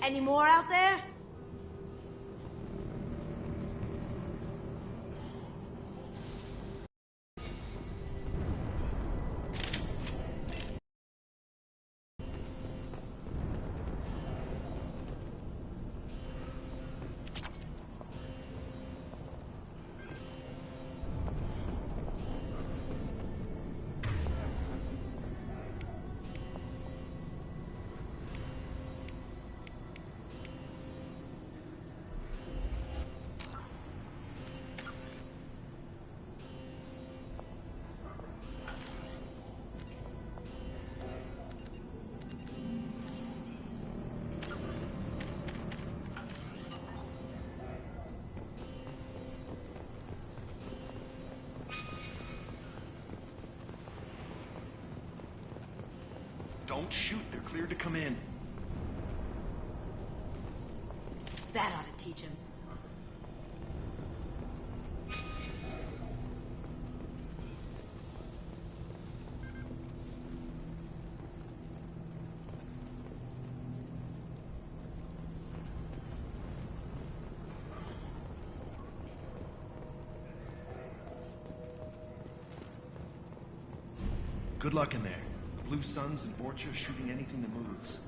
Any more out there? Don't shoot, they're cleared to come in. That ought to teach him. Good luck in there. The Blue Suns and Vorcha shooting anything that moves.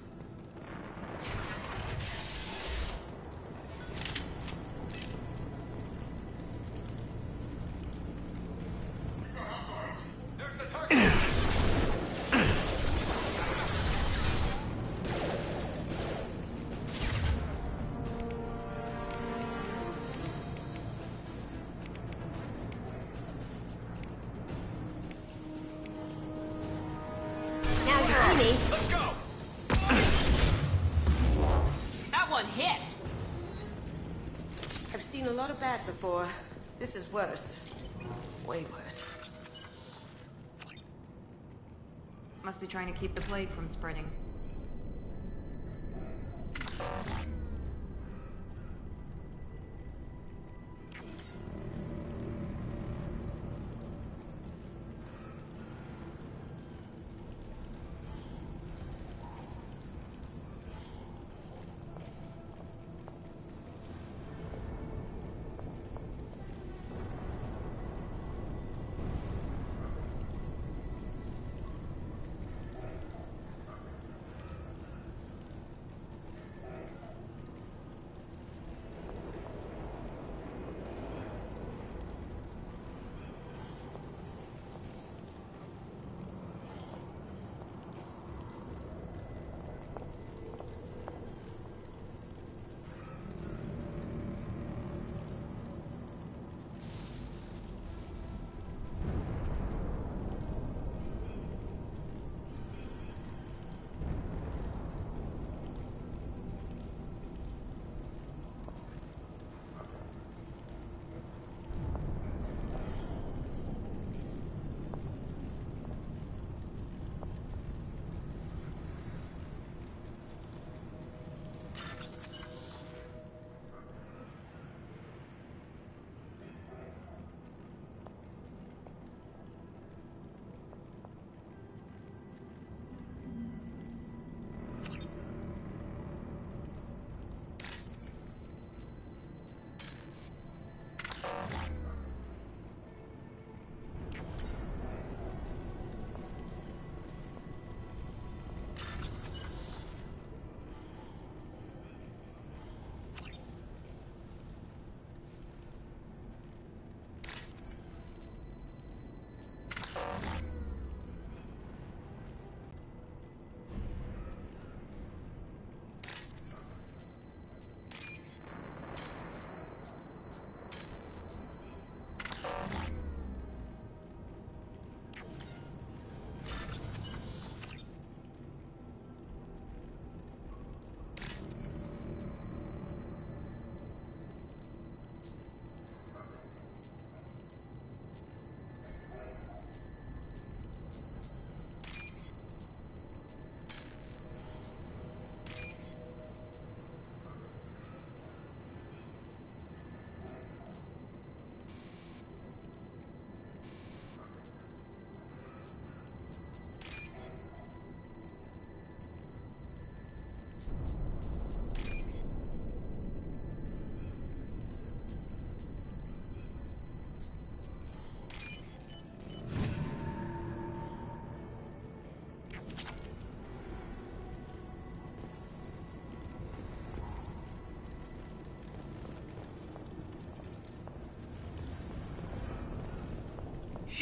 Let's go! That one hit! I've seen a lot of bad before. This is worse. Way worse. Must be trying to keep the plague from spreading.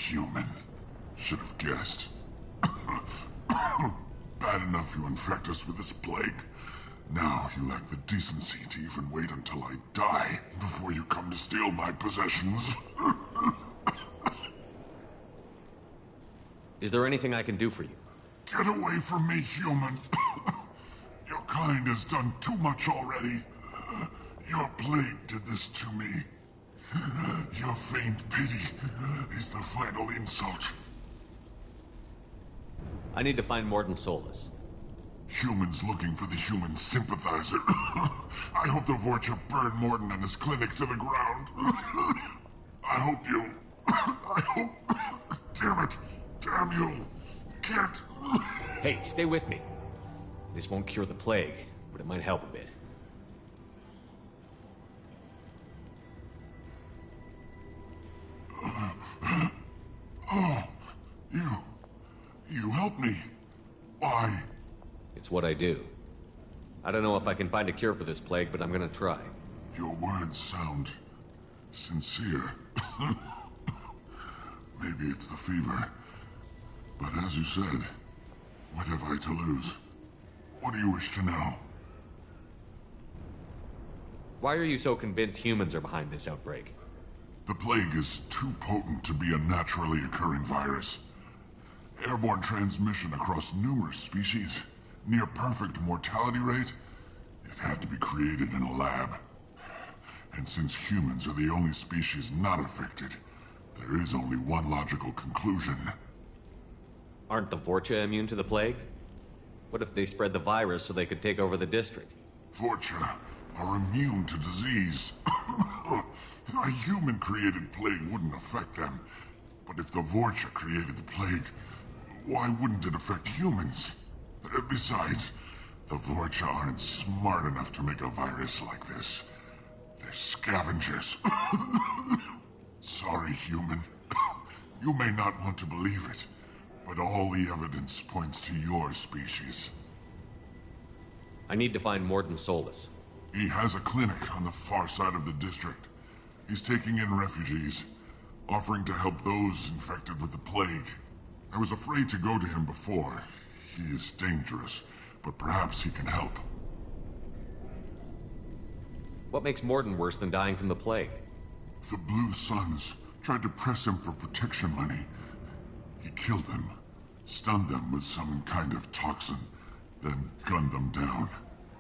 human. Should have guessed. Bad enough you infect us with this plague. Now you lack the decency to even wait until I die before you come to steal my possessions. Is there anything I can do for you? Get away from me, human. Your kind has done too much already. Your plague did this to me. Your faint pity is the final insult. I need to find Morden Solus. Humans looking for the human sympathizer. I hope the Vorcha burned Morden and his clinic to the ground. I hope you... I hope... Damn it. Damn you. Can't... Hey, stay with me. This won't cure the plague, but it might help a bit. Oh, you helped me. Why? It's what I do. I don't know if I can find a cure for this plague, but I'm gonna try. Your words sound sincere. Maybe it's the fever. But as you said, what have I to lose? What do you wish to know? Why are you so convinced humans are behind this outbreak? The plague is too potent to be a naturally occurring virus. Airborne transmission across numerous species, near perfect mortality rate. It had to be created in a lab. And since humans are the only species not affected, there is only one logical conclusion. Aren't the Vorcha immune to the plague? What if they spread the virus so they could take over the district? Vorcha are immune to disease. A human-created plague wouldn't affect them. But if the Vorcha created the plague, why wouldn't it affect humans? Besides, the Vorcha aren't smart enough to make a virus like this. They're scavengers. Sorry, human. You may not want to believe it, but all the evidence points to your species. I need to find Morden Solus. He has a clinic on the far side of the district. He's taking in refugees, offering to help those infected with the plague. I was afraid to go to him before. He is dangerous, but perhaps he can help. What makes Morden worse than dying from the plague? The Blue Suns tried to press him for protection money. He killed them, stunned them with some kind of toxin, then gunned them down.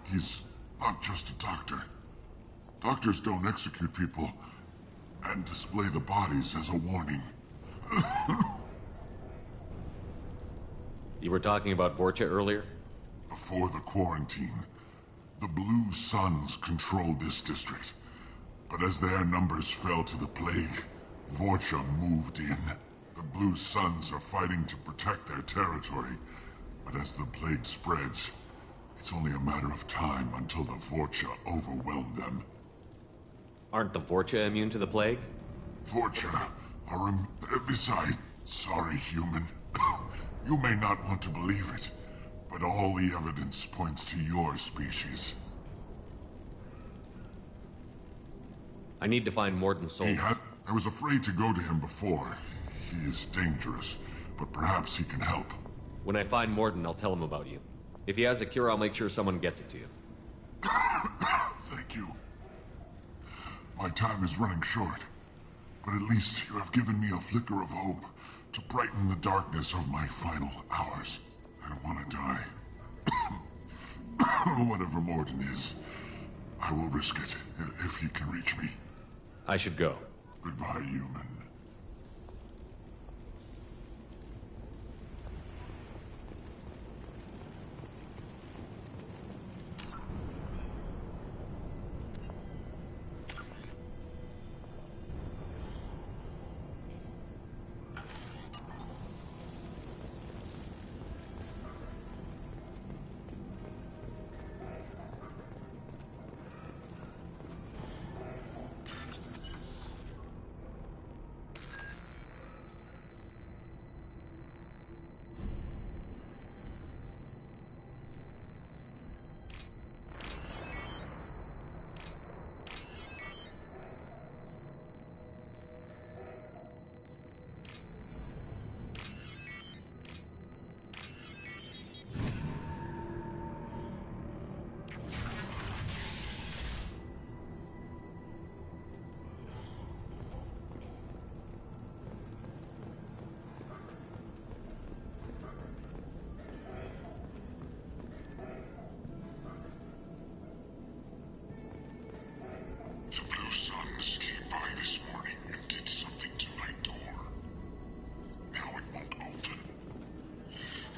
He's not just a doctor. Doctors don't execute people and display the bodies as a warning. You were talking about Vorcha earlier? Before the quarantine, the Blue Suns controlled this district. But as their numbers fell to the plague, Vorcha moved in. The Blue Suns are fighting to protect their territory, but as the plague spreads, it's only a matter of time until the Vorcha overwhelm them. Aren't the Vorcha immune to the plague? Vorcha are besides, sorry, human. You may not want to believe it, but all the evidence points to your species. I need to find Morden Solus. I was afraid to go to him before. He is dangerous, but perhaps he can help. When I find Morden, I'll tell him about you. If he has a cure, I'll make sure someone gets it to you. Thank you. My time is running short, but at least you have given me a flicker of hope to brighten the darkness of my final hours. I don't want to die. Whatever Morden is, I will risk it if he can reach me. I should go. Goodbye, human. The Blue Suns came by this morning and did something to my door. Now it won't open.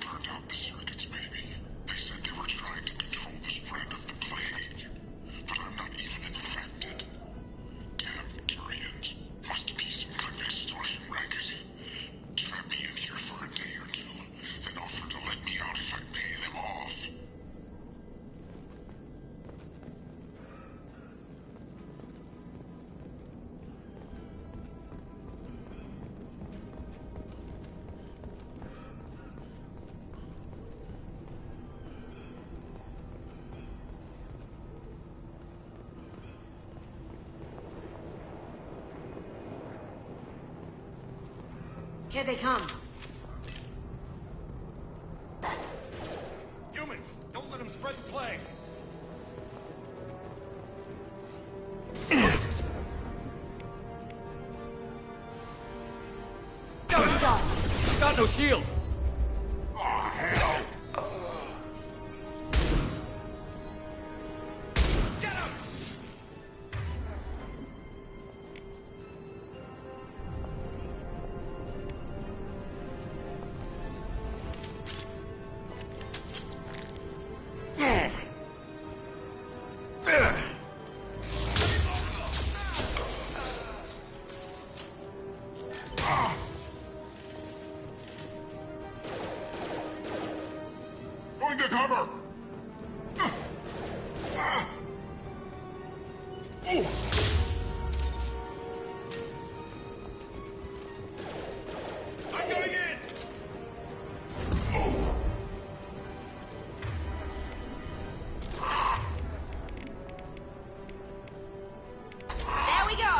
Turned out the circuits, maybe. They said they were trying to control the spread of the plague. But I'm not even infected. Damn Turians. Must be some kind of extortion racket. Trap me in here for a day or two, then offer to let me out if I pay them off. Here they come. Humans, don't let them spread the plague. Got no shield! Oh, hell! Get him! Going to cover! I'm going in! There we go!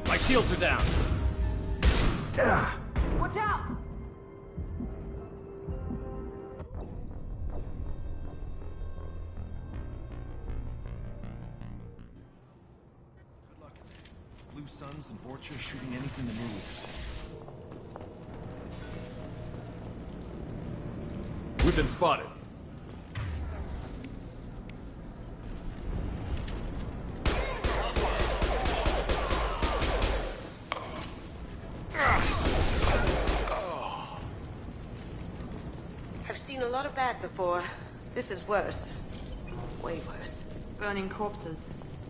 My shields are down! Watch out! Good luck in there. Blue Suns and Vorcha shooting anything that moves. We've been spotted. I've seen a lot of bad before. This is worse. Way worse. Burning corpses.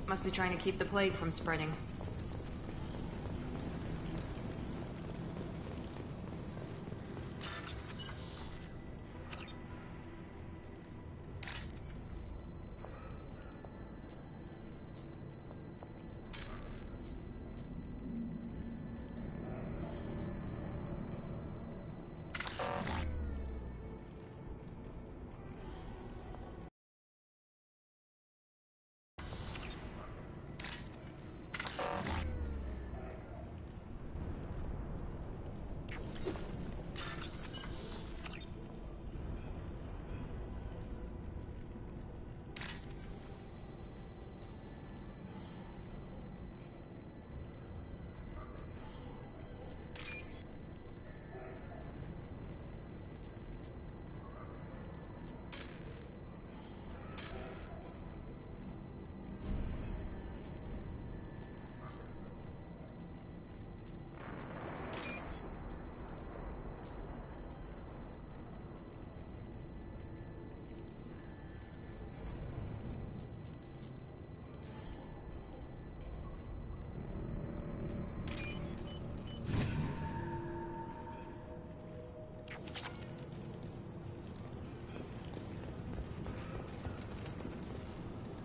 Must be trying to keep the plague from spreading.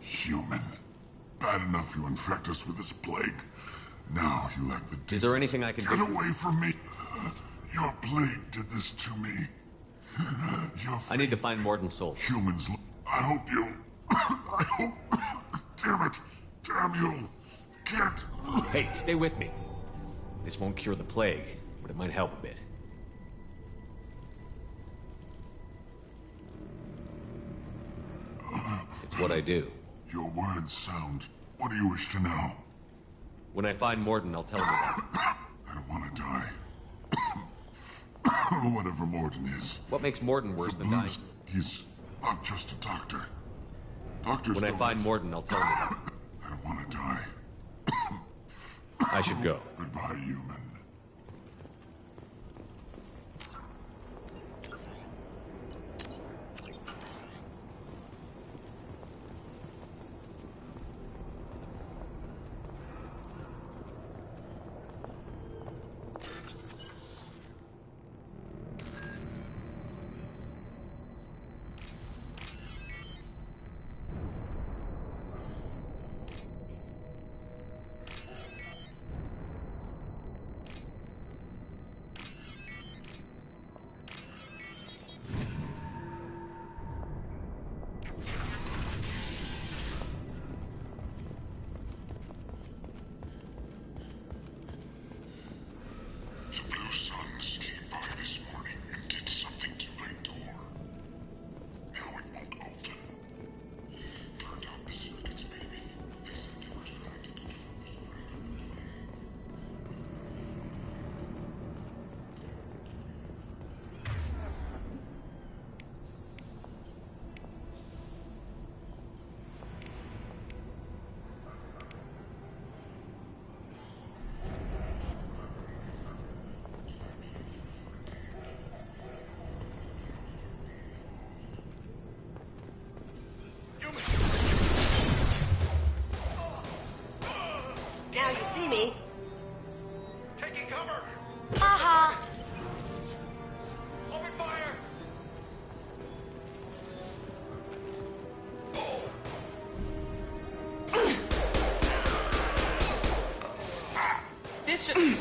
Human. Bad enough you infect us with this plague. Now you lack the disease. Is there anything I can do? Get away from me. Your plague did this to me. I need to find Morden's soul. Humans. I hope you. I hope. Damn it. Damn you. can't. Hey, stay with me. This won't cure the plague, but it might help a bit. It's what I do. Your words sound... What do you wish to know? When I find Morden, I'll tell him about it. I don't want to die. Whatever Morden is. What makes Morden worse than dying? He's not just a doctor. Doctors When I find Morden, I'll tell him about it. I don't want to die. I should go. Goodbye, human. The Blue Suns came by this morning and did something to my door. Now it won't open. Turned out the circuits, baby. They said they were trying to control us. Now you see me. Taking cover! Haha. Open fire! This should...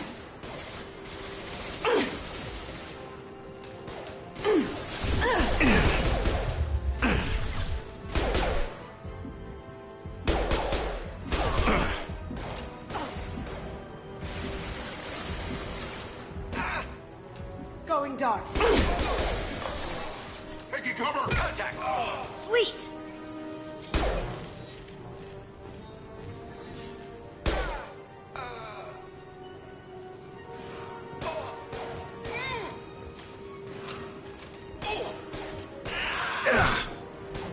Going dark. Taking cover! Contact! Sweet.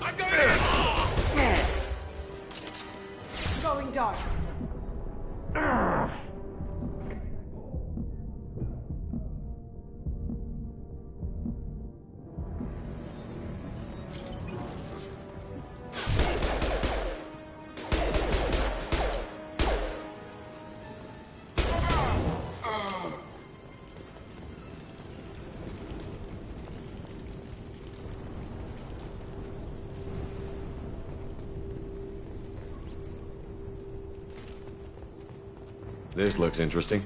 I'm going in! Going dark. This looks interesting.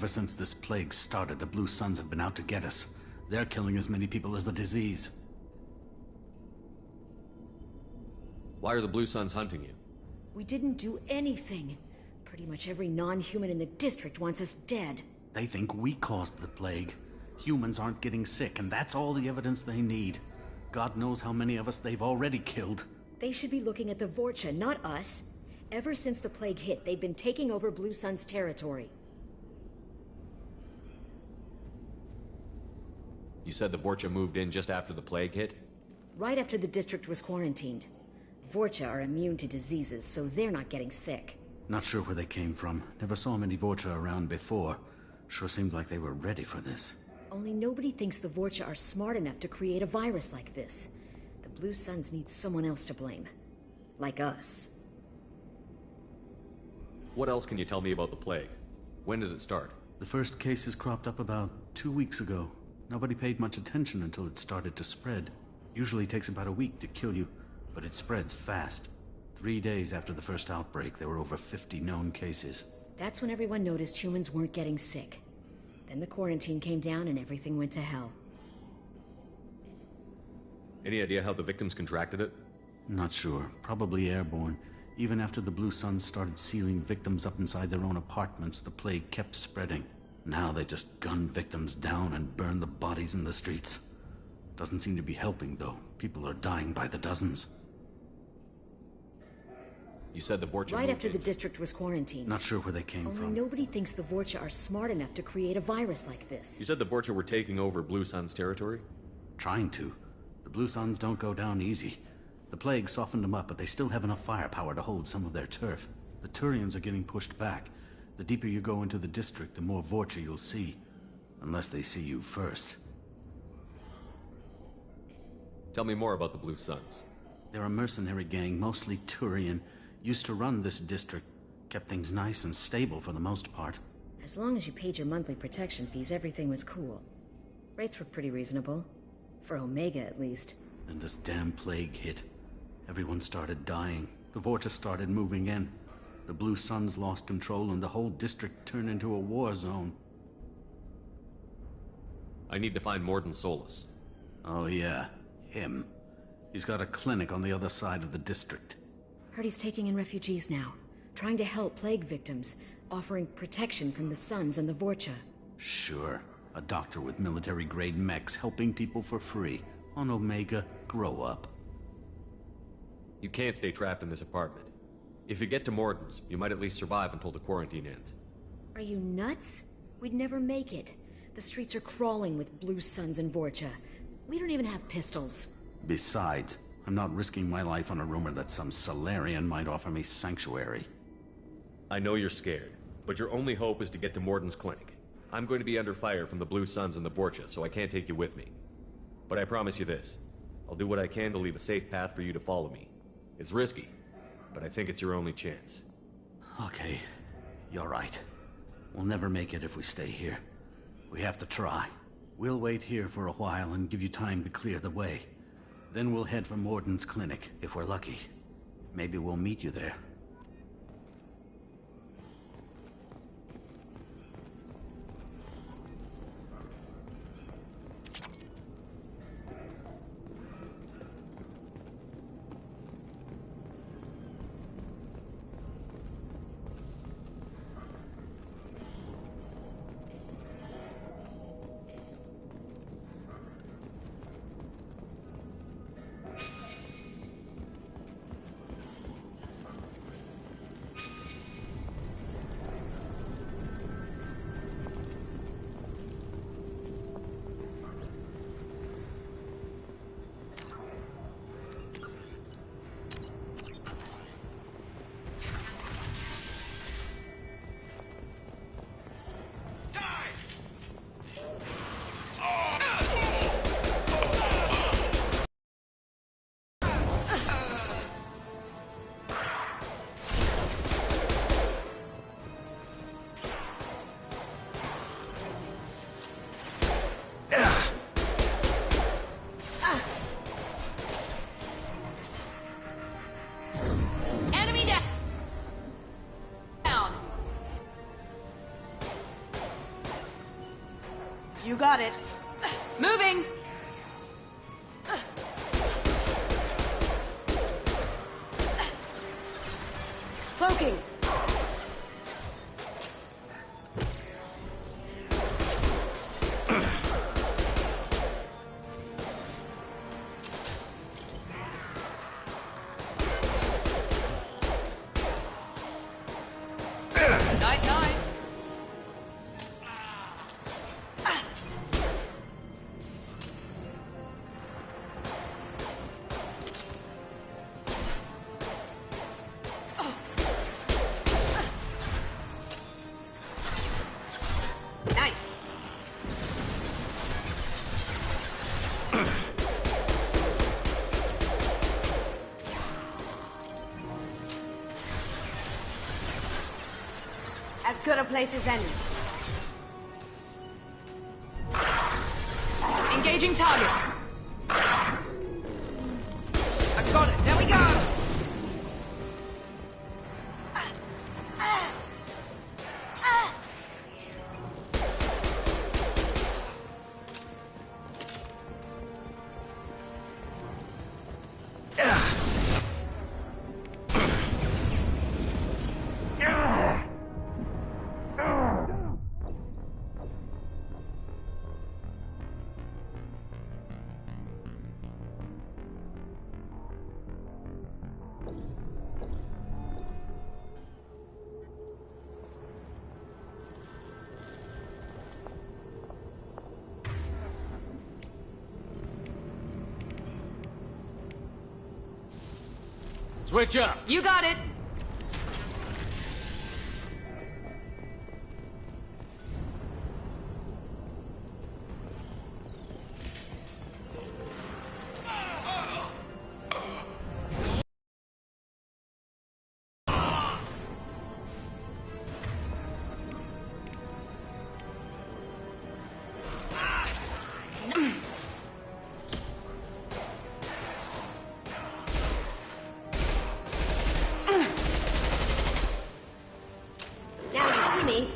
Ever since this plague started, the Blue Suns have been out to get us. They're killing as many people as the disease. Why are the Blue Suns hunting you? We didn't do anything. Pretty much every non-human in the district wants us dead. They think we caused the plague. Humans aren't getting sick, and that's all the evidence they need. God knows how many of us they've already killed. They should be looking at the Vorcha, not us. Ever since the plague hit, they've been taking over Blue Sun's territory. You said the Vorcha moved in just after the plague hit? Right after the district was quarantined. Vorcha are immune to diseases, so they're not getting sick. Not sure where they came from. Never saw many Vorcha around before. Sure seemed like they were ready for this. Only nobody thinks the Vorcha are smart enough to create a virus like this. The Blue Suns need someone else to blame. Like us. What else can you tell me about the plague? When did it start? The first cases cropped up about 2 weeks ago. Nobody paid much attention until it started to spread. Usually takes about a week to kill you, but it spreads fast. 3 days after the first outbreak, there were over 50 known cases. That's when everyone noticed humans weren't getting sick. Then the quarantine came down and everything went to hell. Any idea how the victims contracted it? Not sure. Probably airborne. Even after the Blue Suns started sealing victims up inside their own apartments, the plague kept spreading. Now they just gun victims down and burn the bodies in the streets. Doesn't seem to be helping, though. People are dying by the dozens. You said the Vorcha Right moved after in. the district was quarantined. Not sure where they came Only from. nobody thinks the Vorcha are smart enough to create a virus like this. You said the Vorcha were taking over Blue Sun's territory? Trying to. The Blue Suns don't go down easy. The plague softened them up, but they still have enough firepower to hold some of their turf. The Turians are getting pushed back. The deeper you go into the district, the more Vorcha you'll see. Unless they see you first. Tell me more about the Blue Suns. They're a mercenary gang, mostly Turian. Used to run this district. Kept things nice and stable for the most part. As long as you paid your monthly protection fees, everything was cool. Rates were pretty reasonable. For Omega, at least. Then this damn plague hit. Everyone started dying. The Vorcha started moving in. The Blue Suns lost control and the whole district turned into a war zone. I need to find Morden Solus. Oh yeah, him. He's got a clinic on the other side of the district. Heard he's taking in refugees now. Trying to help plague victims. Offering protection from the Suns and the Vorcha. Sure. A doctor with military-grade mechs helping people for free. On Omega, grow up. You can't stay trapped in this apartment. If you get to Morden's, you might at least survive until the quarantine ends. Are you nuts? We'd never make it. The streets are crawling with Blue Suns and Vorcha. We don't even have pistols. Besides, I'm not risking my life on a rumor that some Solarian might offer me sanctuary. I know you're scared, but your only hope is to get to Morden's clinic. I'm going to be under fire from the Blue Suns and the Vorcha, so I can't take you with me. But I promise you this. I'll do what I can to leave a safe path for you to follow me. It's risky, but I think it's your only chance. Okay, you're right. We'll never make it if we stay here. We have to try. We'll wait here for a while and give you time to clear the way. Then we'll head for Morden's clinic, if we're lucky. Maybe we'll meet you there. You got it. Moving! Cloaking. Night, night. Nice. As good a place as any. Engaging target. I've got it. There we go. Switch up! You got it. Now you see me.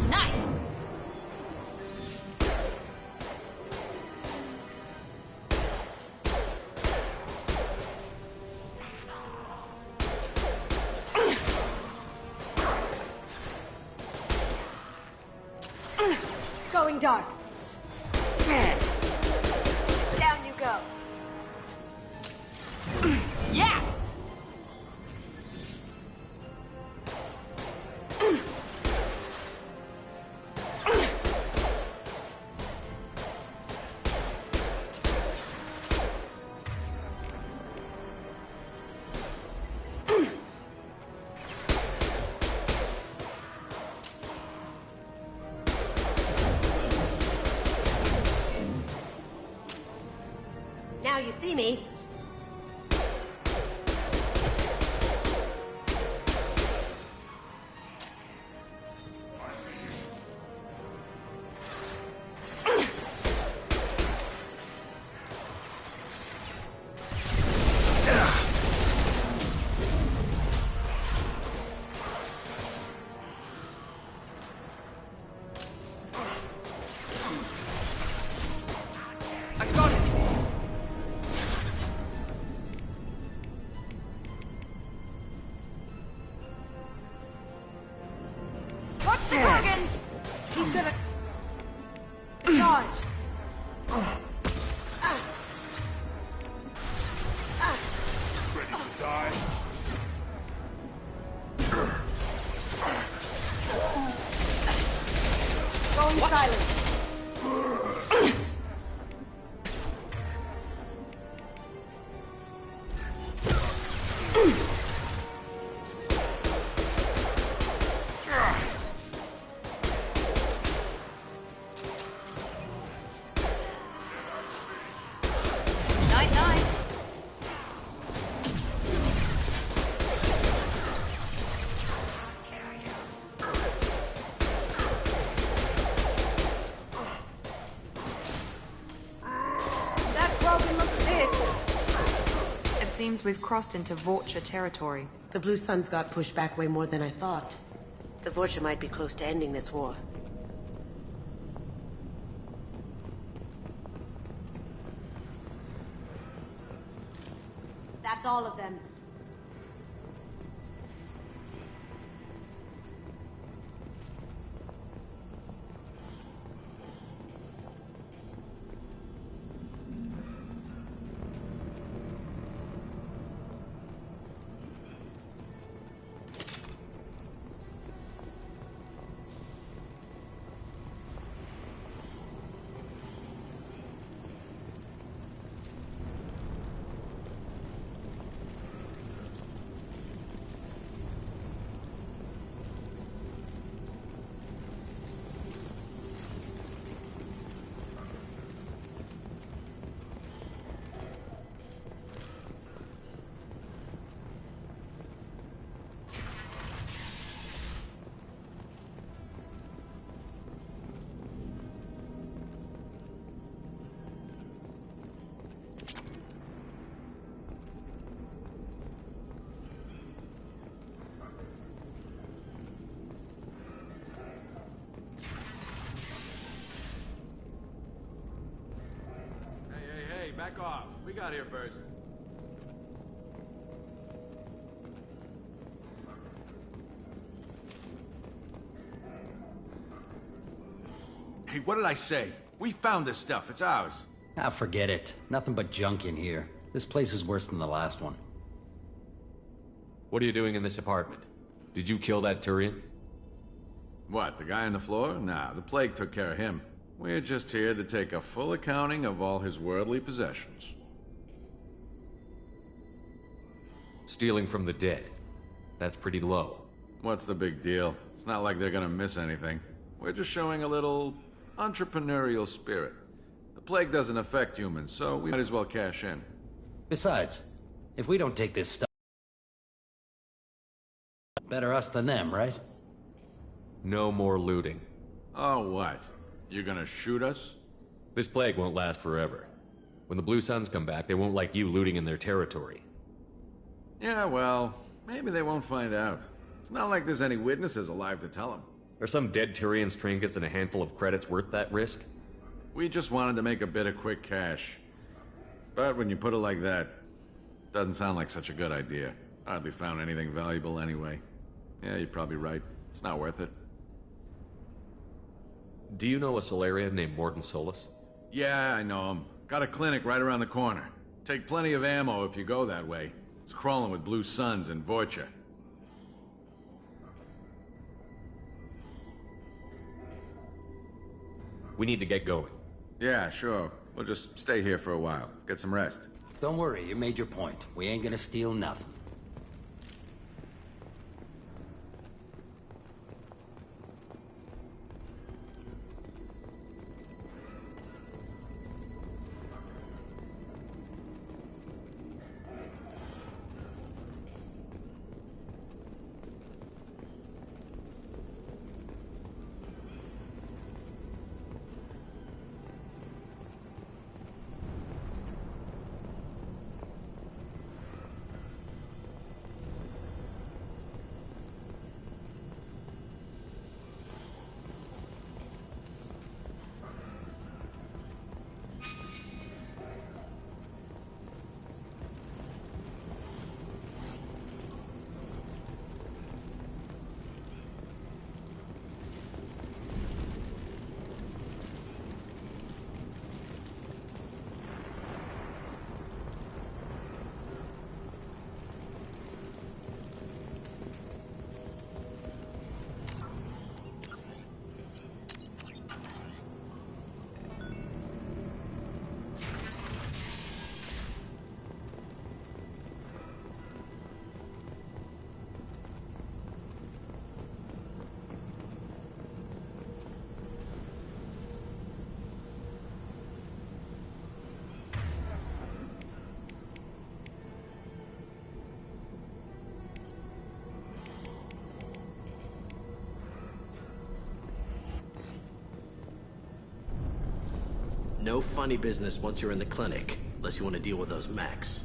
Nice. Going dark. Down you go. Yes. Now you see me. I got it. Watch the Gorgon. He's gonna charge. Ready to die? Going silent. Night, night. Seems we've crossed into Vorcha territory. The Blue Suns got pushed back way more than I thought. The Vorcha might be close to ending this war. That's all of them. Back off. We got here first. Hey, what did I say? We found this stuff. It's ours. Ah, forget it. Nothing but junk in here. This place is worse than the last one. What are you doing in this apartment? Did you kill that Turian? What, the guy on the floor? Nah, the plague took care of him. We're just here to take a full accounting of all his worldly possessions. Stealing from the dead. That's pretty low. What's the big deal? It's not like they're gonna miss anything. We're just showing a little entrepreneurial spirit. The plague doesn't affect humans, so we might as well cash in. Besides, if we don't take this stuff, better us than them, right? No more looting. Oh, what? You gonna shoot us? This plague won't last forever. When the Blue Suns come back, they won't like you looting in their territory. Yeah, well, maybe they won't find out. It's not like there's any witnesses alive to tell them. Are some dead Tyrian's trinkets and a handful of credits worth that risk? We just wanted to make a bit of quick cash. But when you put it like that, doesn't sound like such a good idea. Hardly found anything valuable anyway. Yeah, you're probably right. It's not worth it. Do you know a Solarian named Morton Solus? Yeah, I know him. Got a clinic right around the corner. Take plenty of ammo if you go that way. It's crawling with Blue Suns and Vorcha. We need to get going. Yeah, sure. We'll just stay here for a while. Get some rest. Don't worry, you made your point. We ain't gonna steal nothing. No funny business once you're in the clinic, unless you want to deal with those mechs.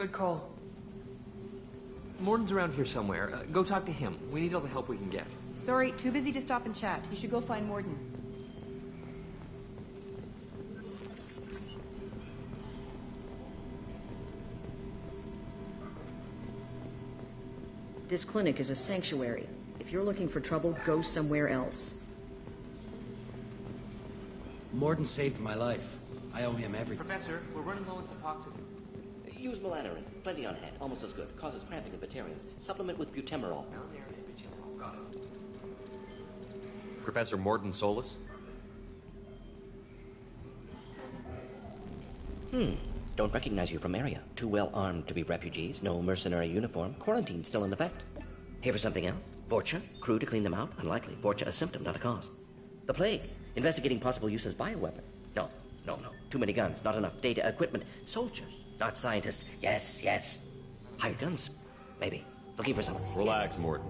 Good call. Morton's around here somewhere. Go talk to him. We need all the help we can get. Sorry, too busy to stop and chat. You should go find Morden. This clinic is a sanctuary. If you're looking for trouble, go somewhere else. Morden saved my life. I owe him everything. Professor, we're running low on Suboxone. Use melanorin. Plenty on hand. Almost as good. Causes cramping in Batarians. Supplement with butemerol. Got it. Professor Morton Solus? Don't recognize you from area. Too well armed to be refugees. No mercenary uniform. Quarantine still in effect. Here for something else? Vorcha? Crew to clean them out? Unlikely. Vorcha a symptom, not a cause. The plague. Investigating possible use as bioweapon. No. Too many guns. Not enough data, equipment. Soldiers. Not scientists. Yes. Hired guns? Maybe. Looking for someone. Relax, Morton.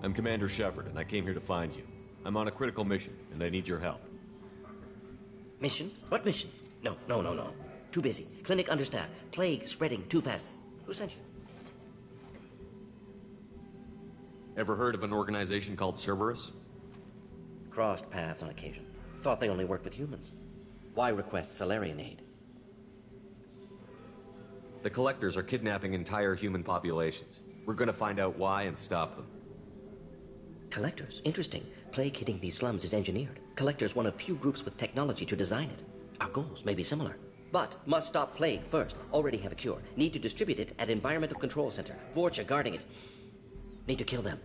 I'm Commander Shepard, and I came here to find you. I'm on a critical mission, and I need your help. Mission? What mission? No. Too busy. Clinic understaffed. Plague spreading too fast. Who sent you? Ever heard of an organization called Cerberus? Crossed paths on occasion. Thought they only worked with humans. Why request Salarian aid? The Collectors are kidnapping entire human populations. We're gonna find out why and stop them. Collectors? Interesting. Plague hitting these slums is engineered. Collectors one of few groups with technology to design it. Our goals may be similar. But must stop plague first. Already have a cure. Need to distribute it at Environmental Control Center. Vorcha guarding it. Need to kill them.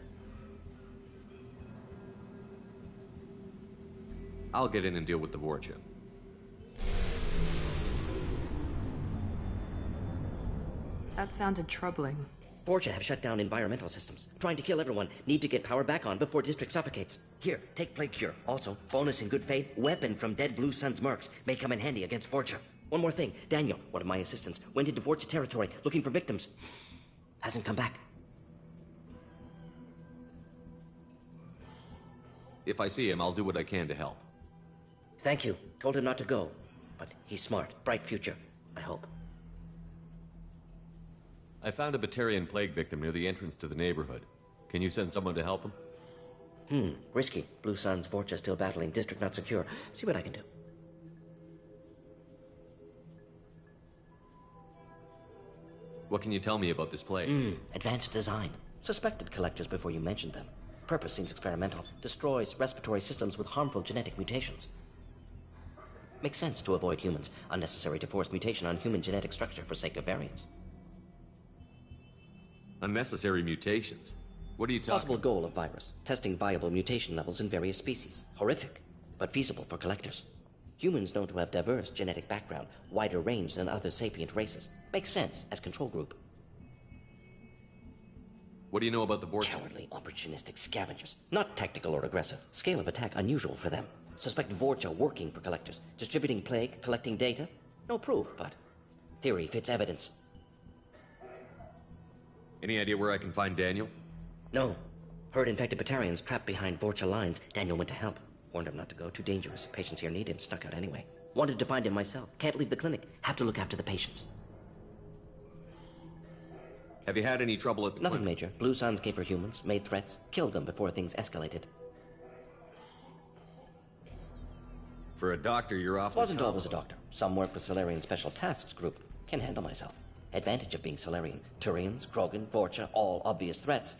I'll get in and deal with the Vorcha. That sounded troubling. Vorcha have shut down environmental systems. Trying to kill everyone. Need to get power back on before district suffocates. Here, take plague cure. Also, bonus in good faith, weapon from dead Blue Sun's mercs. May come in handy against Vorcha. One more thing. Daniel, one of my assistants, went into Vorcha territory looking for victims. Hasn't come back. If I see him, I'll do what I can to help. Thank you. Told him not to go. But he's smart. Bright future. I hope. I found a Batarian plague victim near the entrance to the neighborhood. Can you send someone to help him? Risky. Blue Sun's Vorcha still battling. District not secure. See what I can do. What can you tell me about this plague? Advanced design. Suspected collectors before you mentioned them. Purpose seems experimental. Destroys respiratory systems with harmful genetic mutations. Makes sense to avoid humans. Unnecessary to force mutation on human genetic structure for sake of variance. Unnecessary mutations? What are you talking Possible goal of virus. Testing viable mutation levels in various species. Horrific, but feasible for collectors. Humans known to have diverse genetic background, wider range than other sapient races. Makes sense as control group. What do you know about the Vorcha? Cowardly, opportunistic scavengers. Not tactical or aggressive. Scale of attack unusual for them. Suspect Vorcha working for collectors. Distributing plague, collecting data. No proof, but theory fits evidence. Any idea where I can find Daniel? No. Heard infected Batarians trapped behind Vorcha lines. Daniel went to help. Warned him not to go. Too dangerous. Patients here need him. Snuck out anyway. Wanted to find him myself. Can't leave the clinic. Have to look after the patients. Have you had any trouble at the Nothing clinic? major. Blue Suns came for humans, made threats, killed them before things escalated. For a doctor, you're awfully Wasn't always a doctor. Some work with Salarian Special Tasks Group. Can handle myself. Advantage of being Salarian. Turians, Krogan, Vorcha, all obvious threats.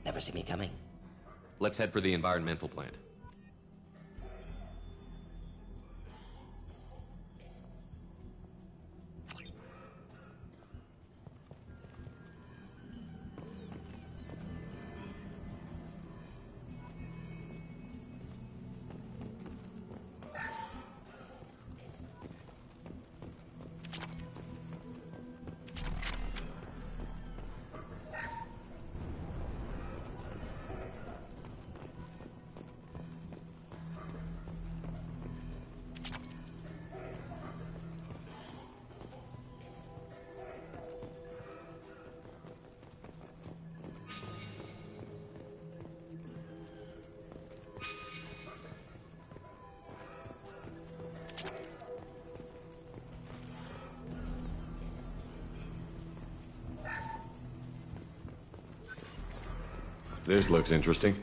Never see me coming. Let's head for the environmental plant. This looks interesting.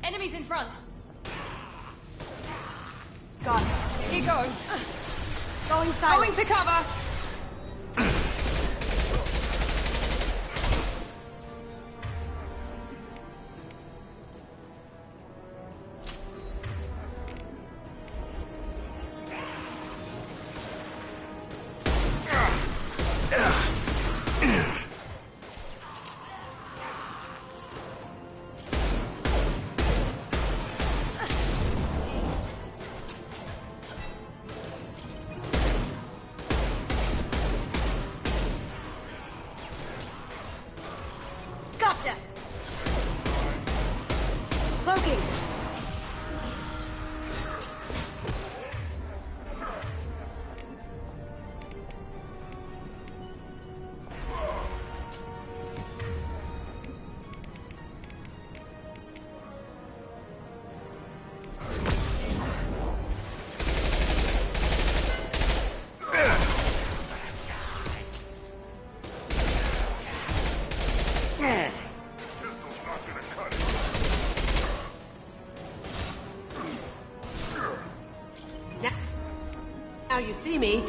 Enemies in front. Got it. Here goes. Going silent. Going to cover. Gotcha. Cloaking. Now you see me.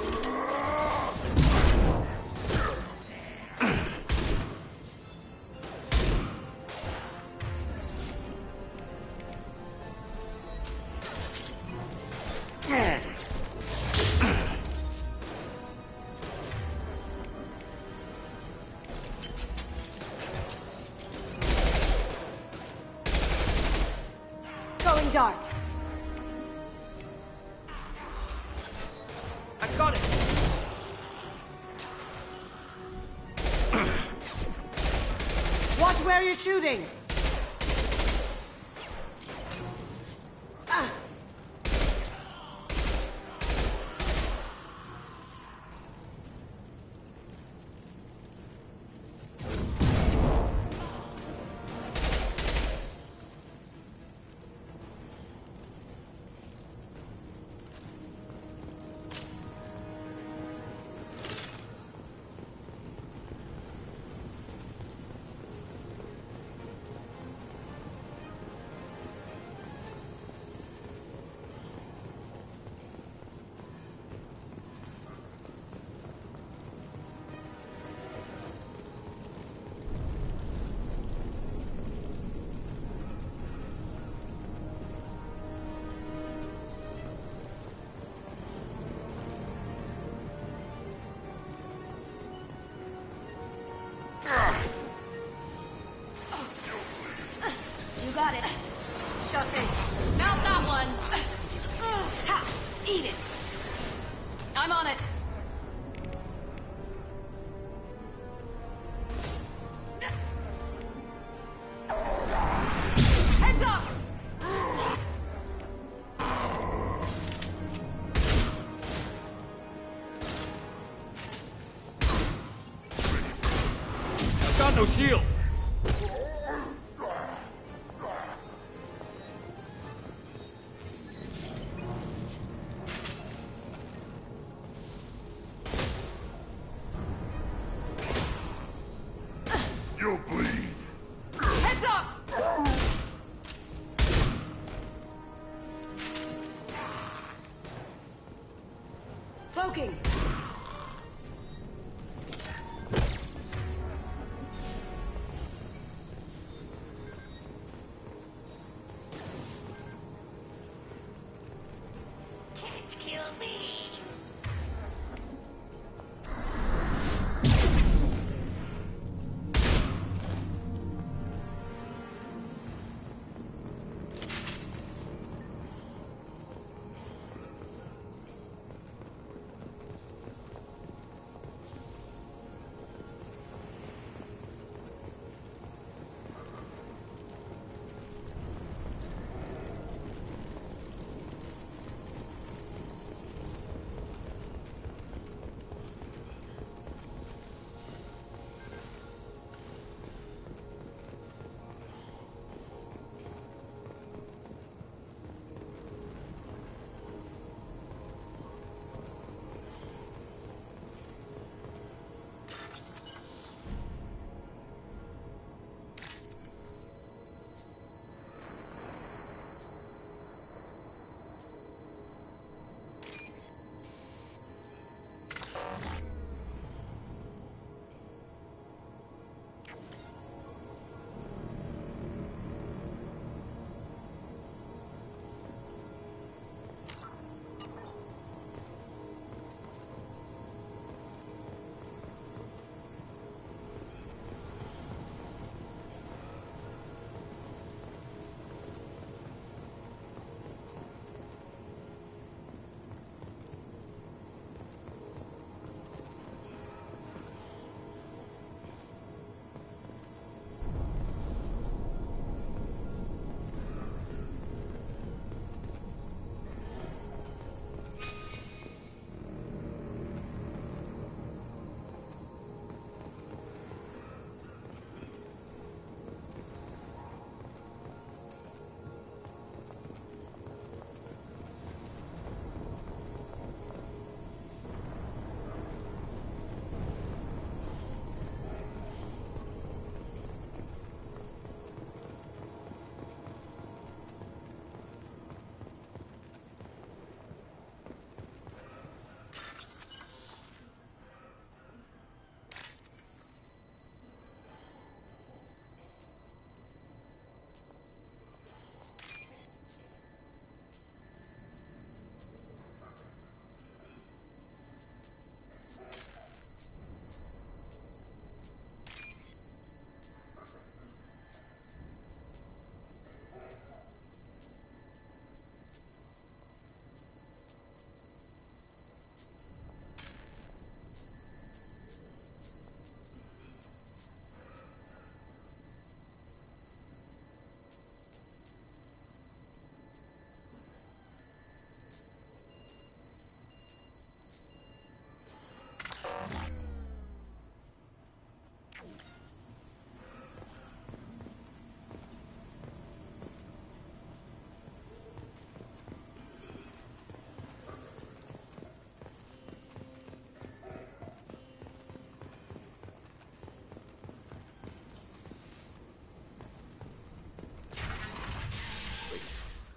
Going dark. I got it! Watch where you're shooting. You got it. Shot in. Mount that one. Ha! Eat it. I'm on it. Heads up! I've got no shield. You'll bleed. Heads up! Cloaking.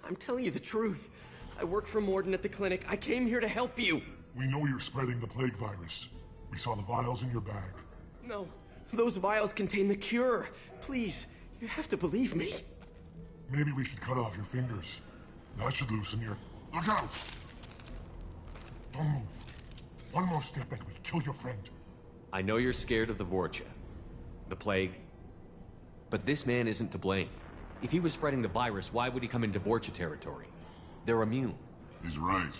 I'm telling you the truth. I work for Morden at the clinic. I came here to help you. We know you're spreading the plague virus. We saw the vials in your bag. No, those vials contain the cure. Please, you have to believe me. Maybe we should cut off your fingers. That should loosen your... Look out! Don't move. One more step and we kill your friend. I know you're scared of the Vorcha, the plague, but this man isn't to blame. If he was spreading the virus, why would he come into Vorcha territory? They're immune. He's right.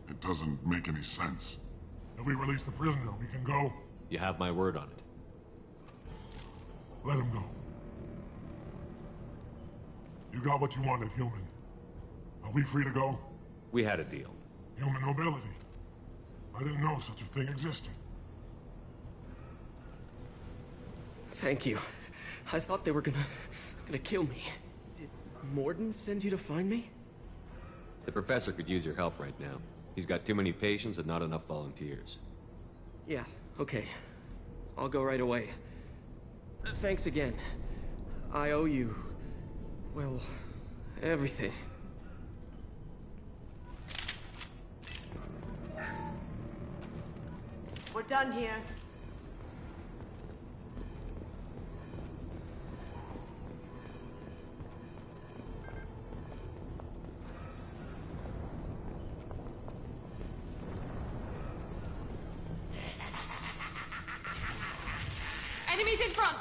It doesn't make any sense. If we release the prisoner, we can go. You have my word on it. Let him go. You got what you wanted, human. Are we free to go? We had a deal. Human nobility. I didn't know such a thing existed. Thank you. I thought they were gonna kill me. Did Morden send you to find me? The professor could use your help right now. He's got too many patients and not enough volunteers. Yeah, okay. I'll go right away. Thanks again. I owe you... well, everything. We're done here. Enemies in front!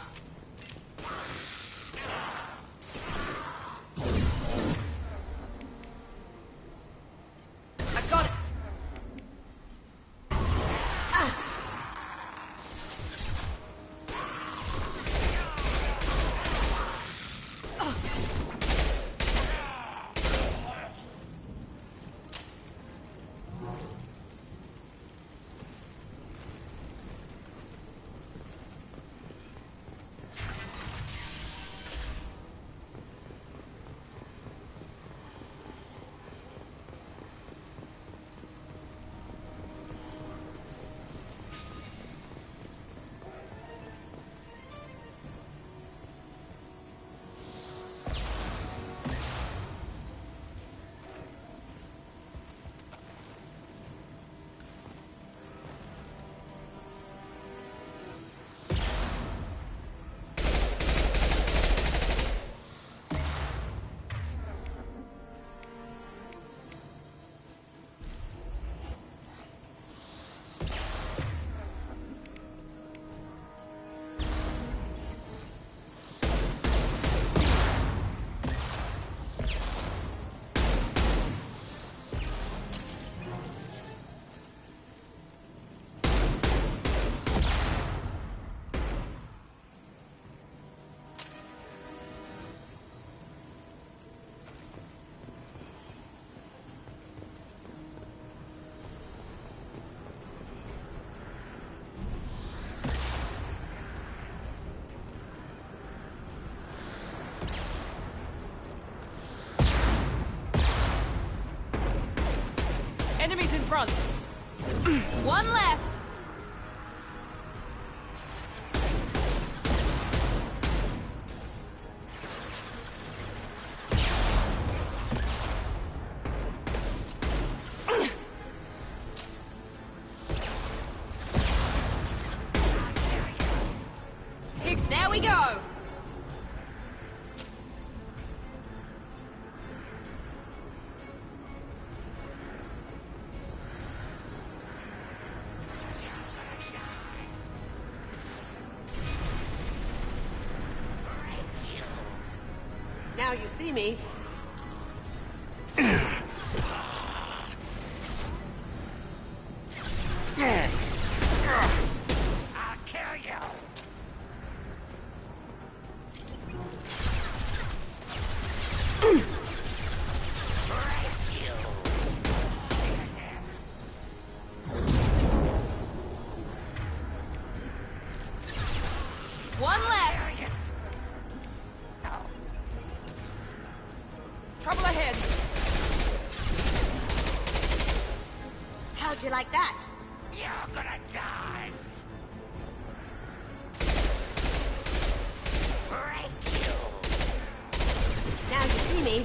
I got it! Enemies in front. One less! There we go! Now you see me. I'll kill you. One less! Trouble ahead. How'd you like that? You're gonna die. Now you see me.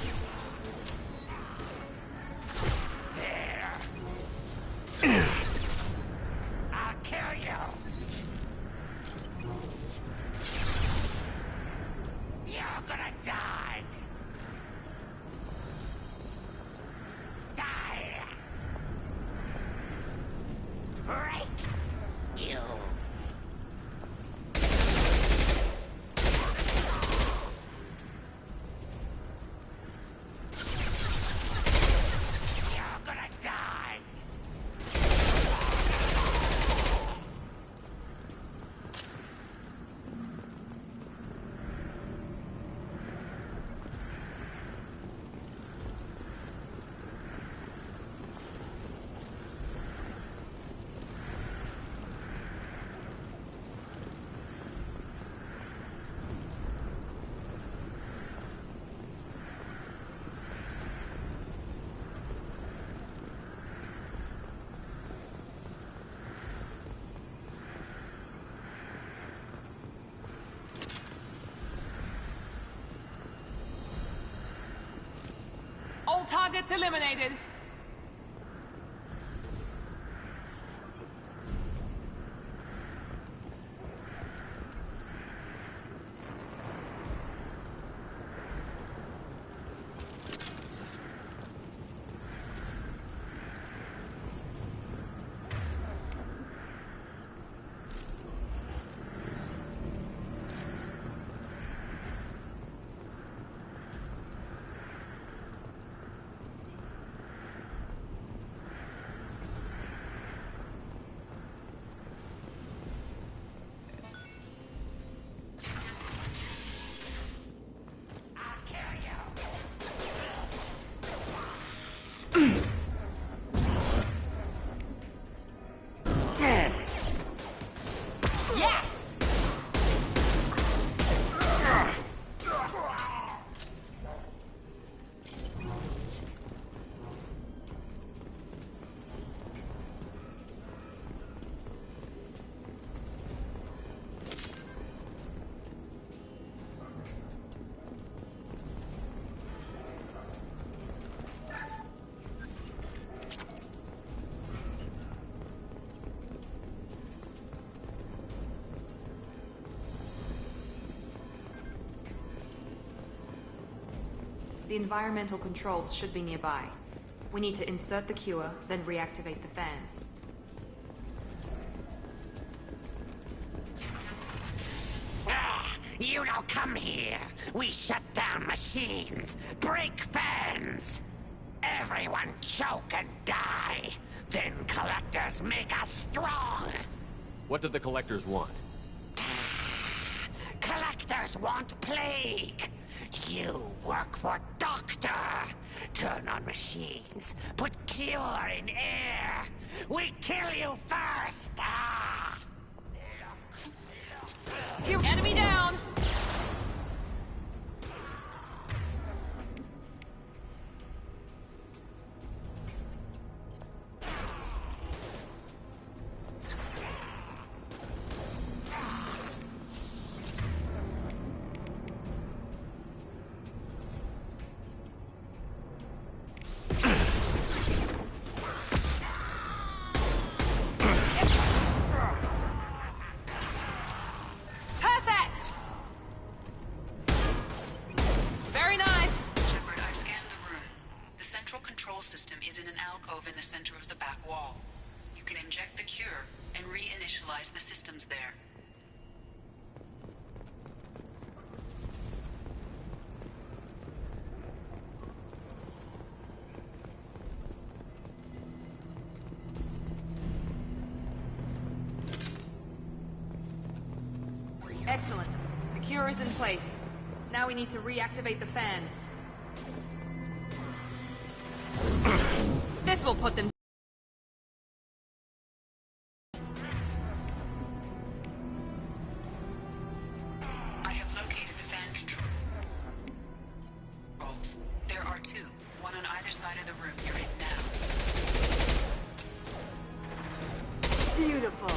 targets eliminated. The environmental controls should be nearby. We need to insert the cure, then reactivate the fans. You don't come here. We shut down machines, break fans. Everyone choke and die. Then collectors make us strong. What do the collectors want? Collectors want plague. You work for Doctor. Turn on machines. Put cure in air. We kill you first. Enemy down! Reinitialize the systems there. Excellent. The cure is in place. Now we need to reactivate the fans. This will put them... I have located the fan controls. There are two, one on either side of the room you're in now. Beautiful.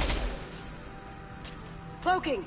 Cloaking!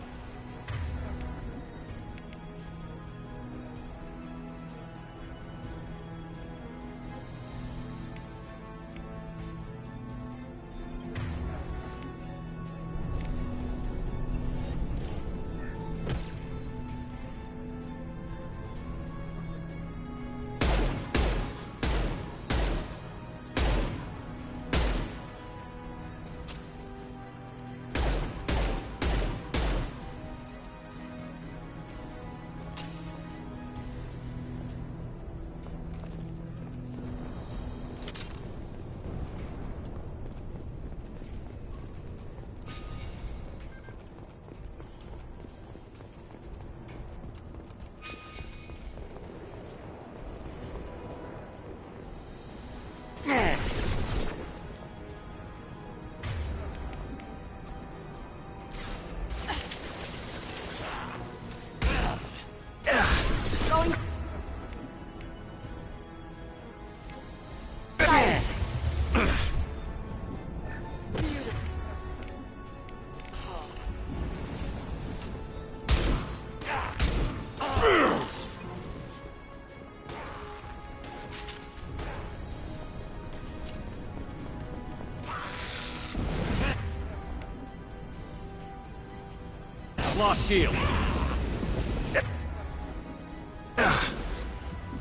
Claw shield.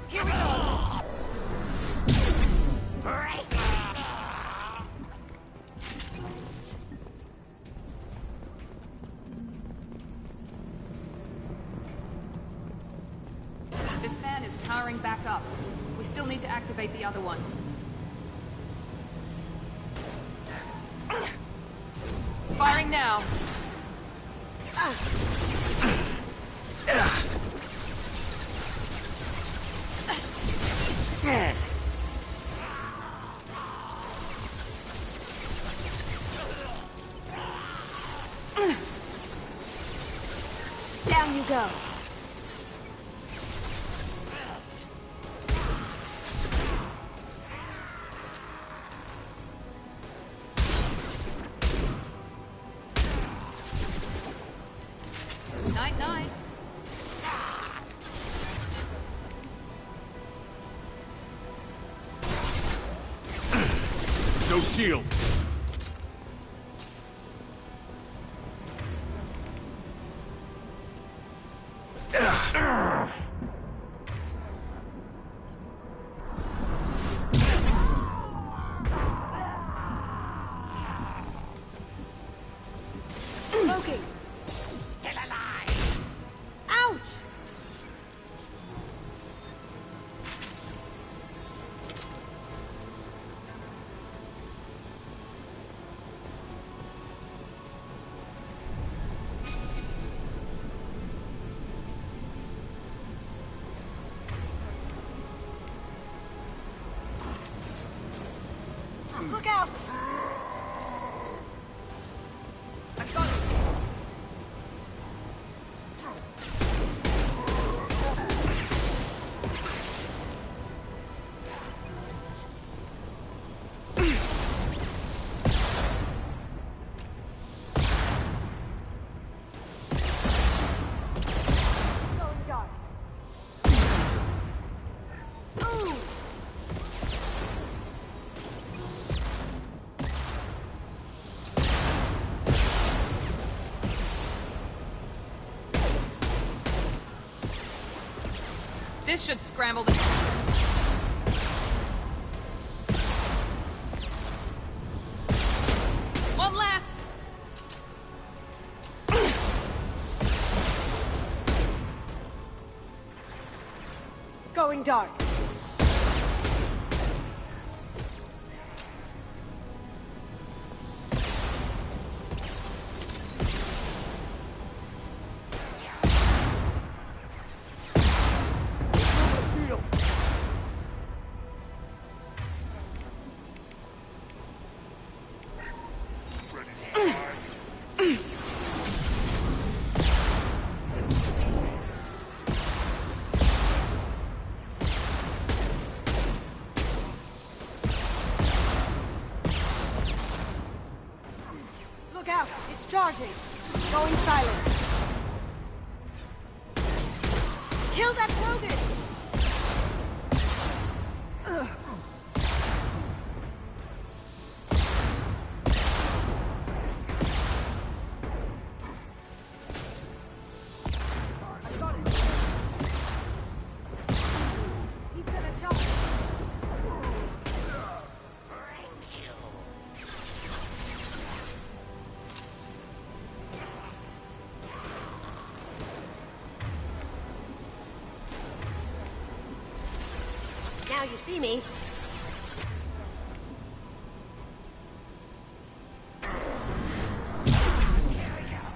Here we go. Break. This fan is powering back up. We still need to activate the other one. Firing now. Down you go. Night, night. No shields. Smoking. Still alive. Ouch! Look out! I got it. Going dark. Ooh! This should scramble the... One less! Going dark. Look out! It's charging! Going silent. Kill that Krogan! I got it. He's gonna jump. Now you see me.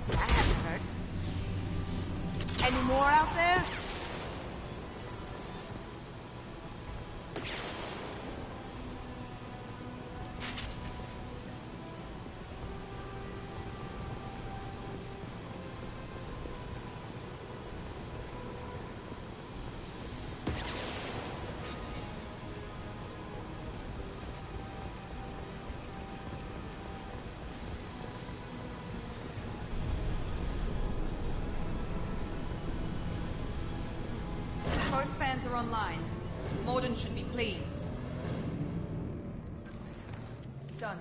That hasn't hurt. Any more out there? Both fans are online. Morden should be pleased. Done.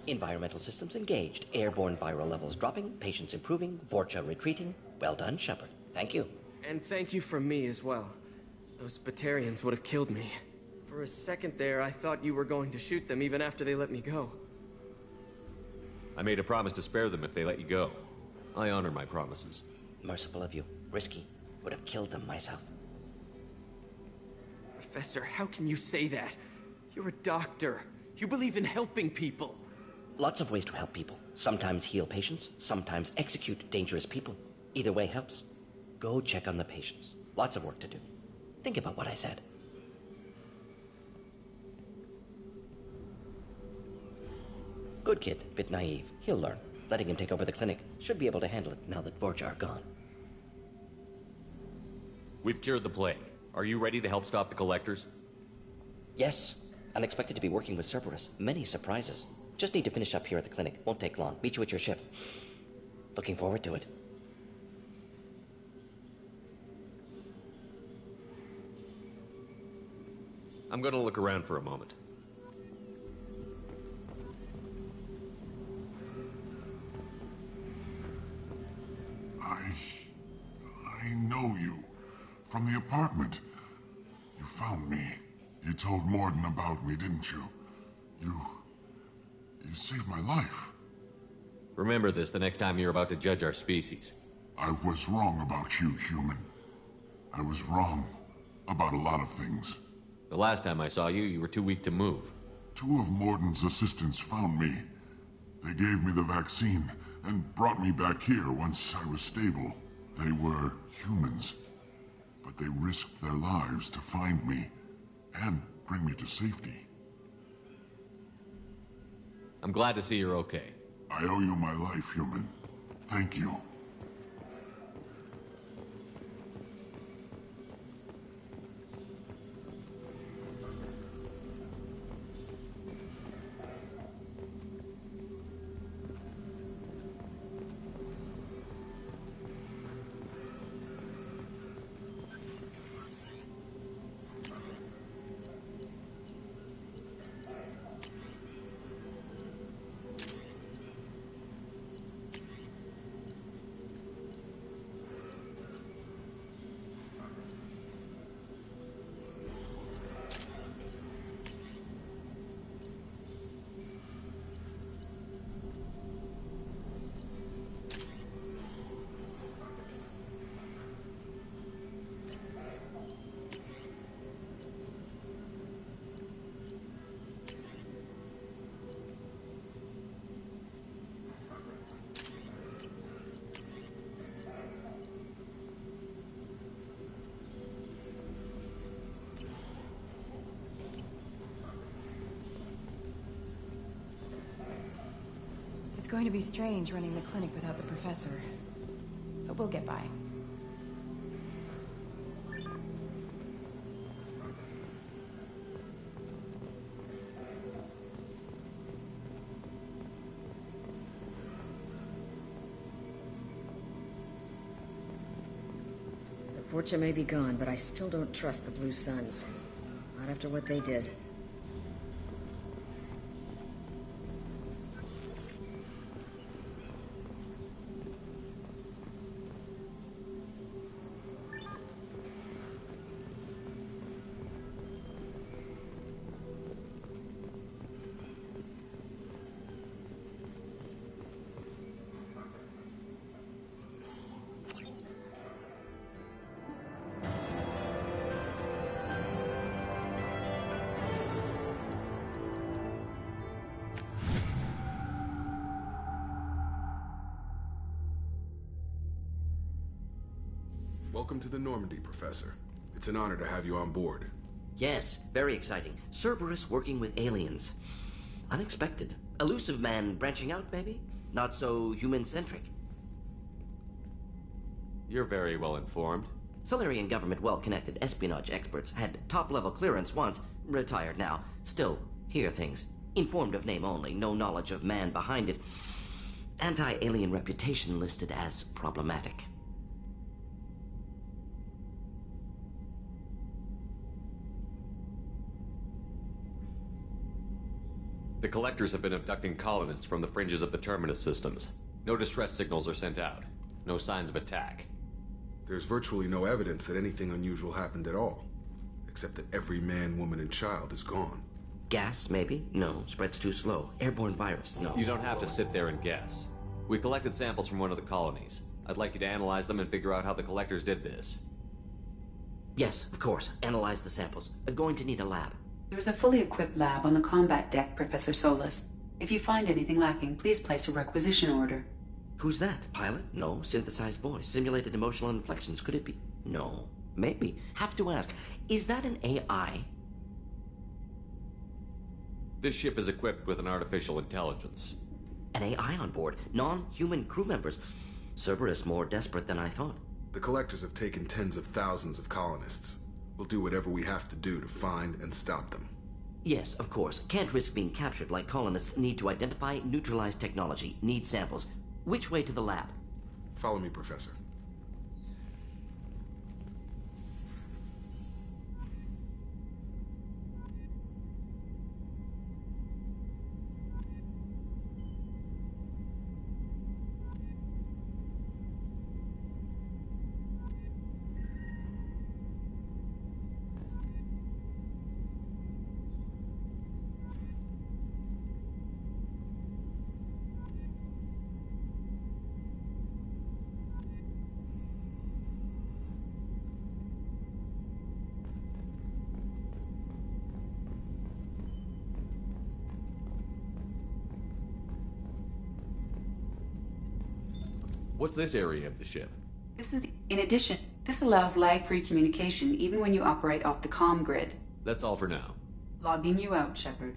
Environmental systems engaged. Airborne viral levels dropping. Patients improving. Vorcha retreating. Well done, Shepard. Thank you. And thank you from me as well. Those Batarians would have killed me. For a second there, I thought you were going to shoot them even after they let me go. I made a promise to spare them if they let you go. I honor my promises. Merciful of you. Risky. Would have killed them myself. Professor, how can you say that? You're a doctor. You believe in helping people. Lots of ways to help people. Sometimes heal patients, sometimes execute dangerous people. Either way helps. Go check on the patients. Lots of work to do. Think about what I said. Good kid, bit naive. He'll learn. Letting him take over the clinic. Should be able to handle it now that Vorcha are gone. We've cured the plague. Are you ready to help stop the collectors? Yes. Unexpected to be working with Cerberus. Many surprises. Just need to finish up here at the clinic. Won't take long. Meet you at your ship. Looking forward to it. I'm gonna look around for a moment. I know you. From the apartment. You found me. You told Morden about me, didn't you? You saved my life. Remember this the next time you're about to judge our species. I was wrong about you, human. I was wrong about a lot of things. The last time I saw you, you were too weak to move. 2 of Morden's assistants found me. They gave me the vaccine and brought me back here once I was stable. They were humans, but they risked their lives to find me and bring me to safety. I'm glad to see you're okay. I owe you my life, human. Thank you. It's going to be strange running the clinic without the professor. But we'll get by. The Vorcha may be gone, but I still don't trust the Blue Suns. Not after what they did. Welcome to the Normandy, Professor. It's an honor to have you on board. Yes, very exciting. Cerberus working with aliens. Unexpected. Elusive man branching out, maybe? Not so human-centric. You're very well informed. Solarian government well-connected espionage experts had top-level clearance once, retired now. Still, hear things. Informed of name only, no knowledge of man behind it. Anti-alien reputation listed as problematic. The Collectors have been abducting colonists from the fringes of the Terminus systems. No distress signals are sent out. No signs of attack. There's virtually no evidence that anything unusual happened at all. Except that every man, woman, and child is gone. Gas, maybe? No. Spreads too slow. Airborne virus? No. You don't have to sit there and guess. We collected samples from one of the colonies. I'd like you to analyze them and figure out how the Collectors did this. Yes, of course. Analyze the samples. Going to need a lab. There is a fully equipped lab on the combat deck, Professor Solis. If you find anything lacking, please place a requisition order. Who's that? Pilot? No. Synthesized voice. Simulated emotional inflections. Could it be? No. Maybe. Have to ask. Is that an AI? This ship is equipped with an artificial intelligence. An AI on board? Non-human crew members? Cerberus more desperate than I thought. The Collectors have taken tens of thousands of colonists. We'll do whatever we have to do to find and stop them. Yes, of course. Can't risk being captured like colonists. Need to identify, neutralize technology. Need samples. Which way to the lab? Follow me, Professor. What's this area of the ship? In addition, this allows lag-free communication even when you operate off the comm grid. That's all for now. Logging you out, Shepard.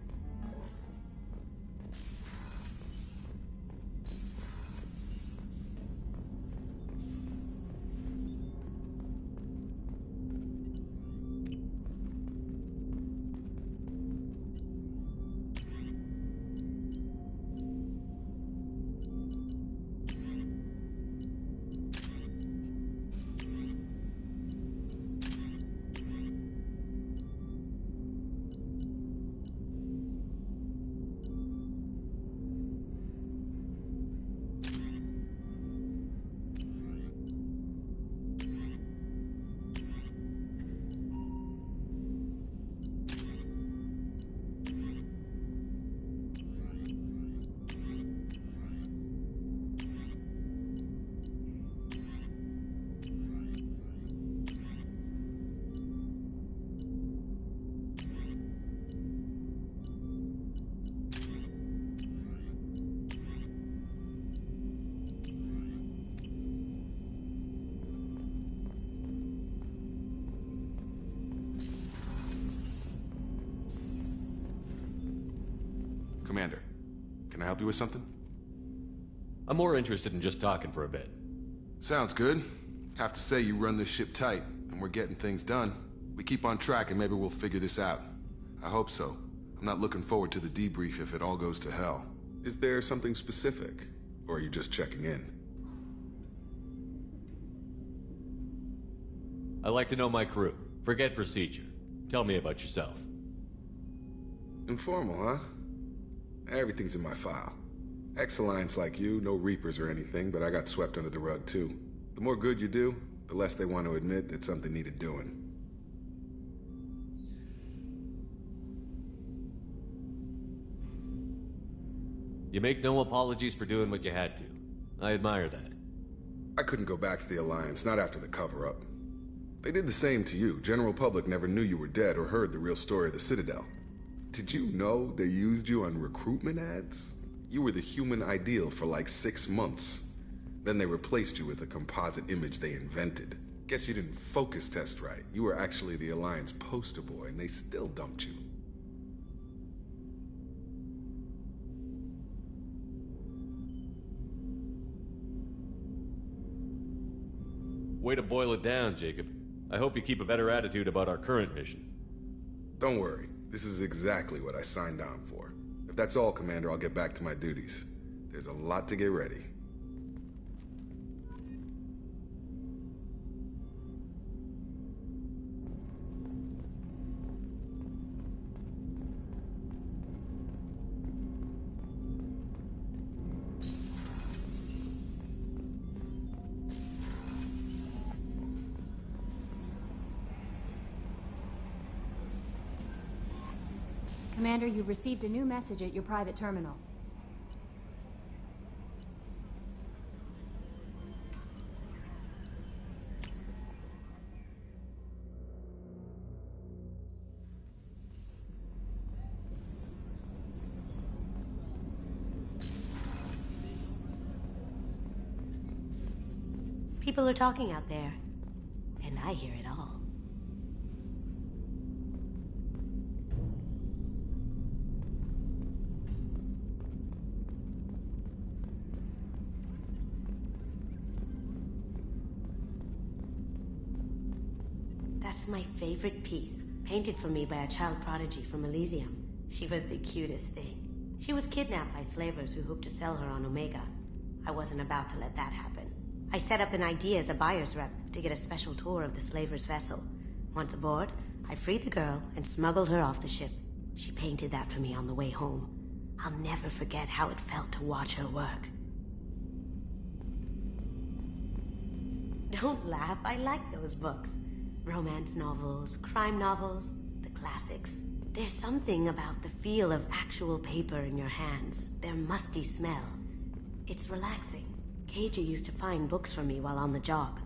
Commander, can I help you with something? I'm more interested in just talking for a bit. Sounds good. Have to say you run this ship tight, and we're getting things done. We keep on track and maybe we'll figure this out. I hope so. I'm not looking forward to the debrief if it all goes to hell. Is there something specific? Or are you just checking in? I like to know my crew. Forget procedure. Tell me about yourself. Informal, huh? Everything's in my file. Ex-Alliance like you, no Reapers or anything, but I got swept under the rug too. The more good you do, the less they want to admit that something needed doing. You make no apologies for doing what you had to. I admire that. I couldn't go back to the Alliance, not after the cover-up. They did the same to you. General public never knew you were dead or heard the real story of the Citadel. Did you know they used you on recruitment ads? You were the human ideal for like 6 months. Then they replaced you with a composite image they invented. Guess you didn't focus test right. You were actually the Alliance poster boy, and they still dumped you. Way to boil it down, Jacob. I hope you keep a better attitude about our current mission. Don't worry. This is exactly what I signed on for. If that's all, Commander, I'll get back to my duties. There's a lot to get ready. Commander, you've received a new message at your private terminal. People are talking out there, and I hear it all. That's my favorite piece, painted for me by a child prodigy from Elysium. She was the cutest thing. She was kidnapped by slavers who hoped to sell her on Omega. I wasn't about to let that happen. I set up an idea as a buyer's rep to get a special tour of the slaver's vessel. Once aboard, I freed the girl and smuggled her off the ship. She painted that for me on the way home. I'll never forget how it felt to watch her work. Don't laugh, I like those books. Romance novels, crime novels, the classics. There's something about the feel of actual paper in your hands, their musty smell. It's relaxing. GIJoe used to find books for me while on the job.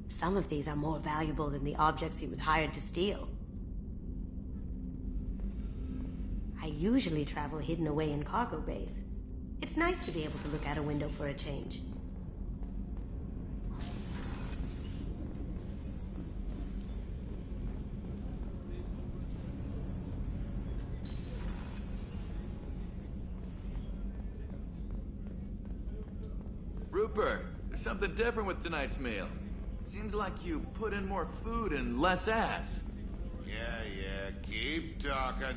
Some of these are more valuable than the objects he was hired to steal. I usually travel hidden away in cargo bays. It's nice to be able to look out a window for a change. Rupert, there's something different with tonight's meal. Seems like you put in more food and less ass. Yeah, keep talking.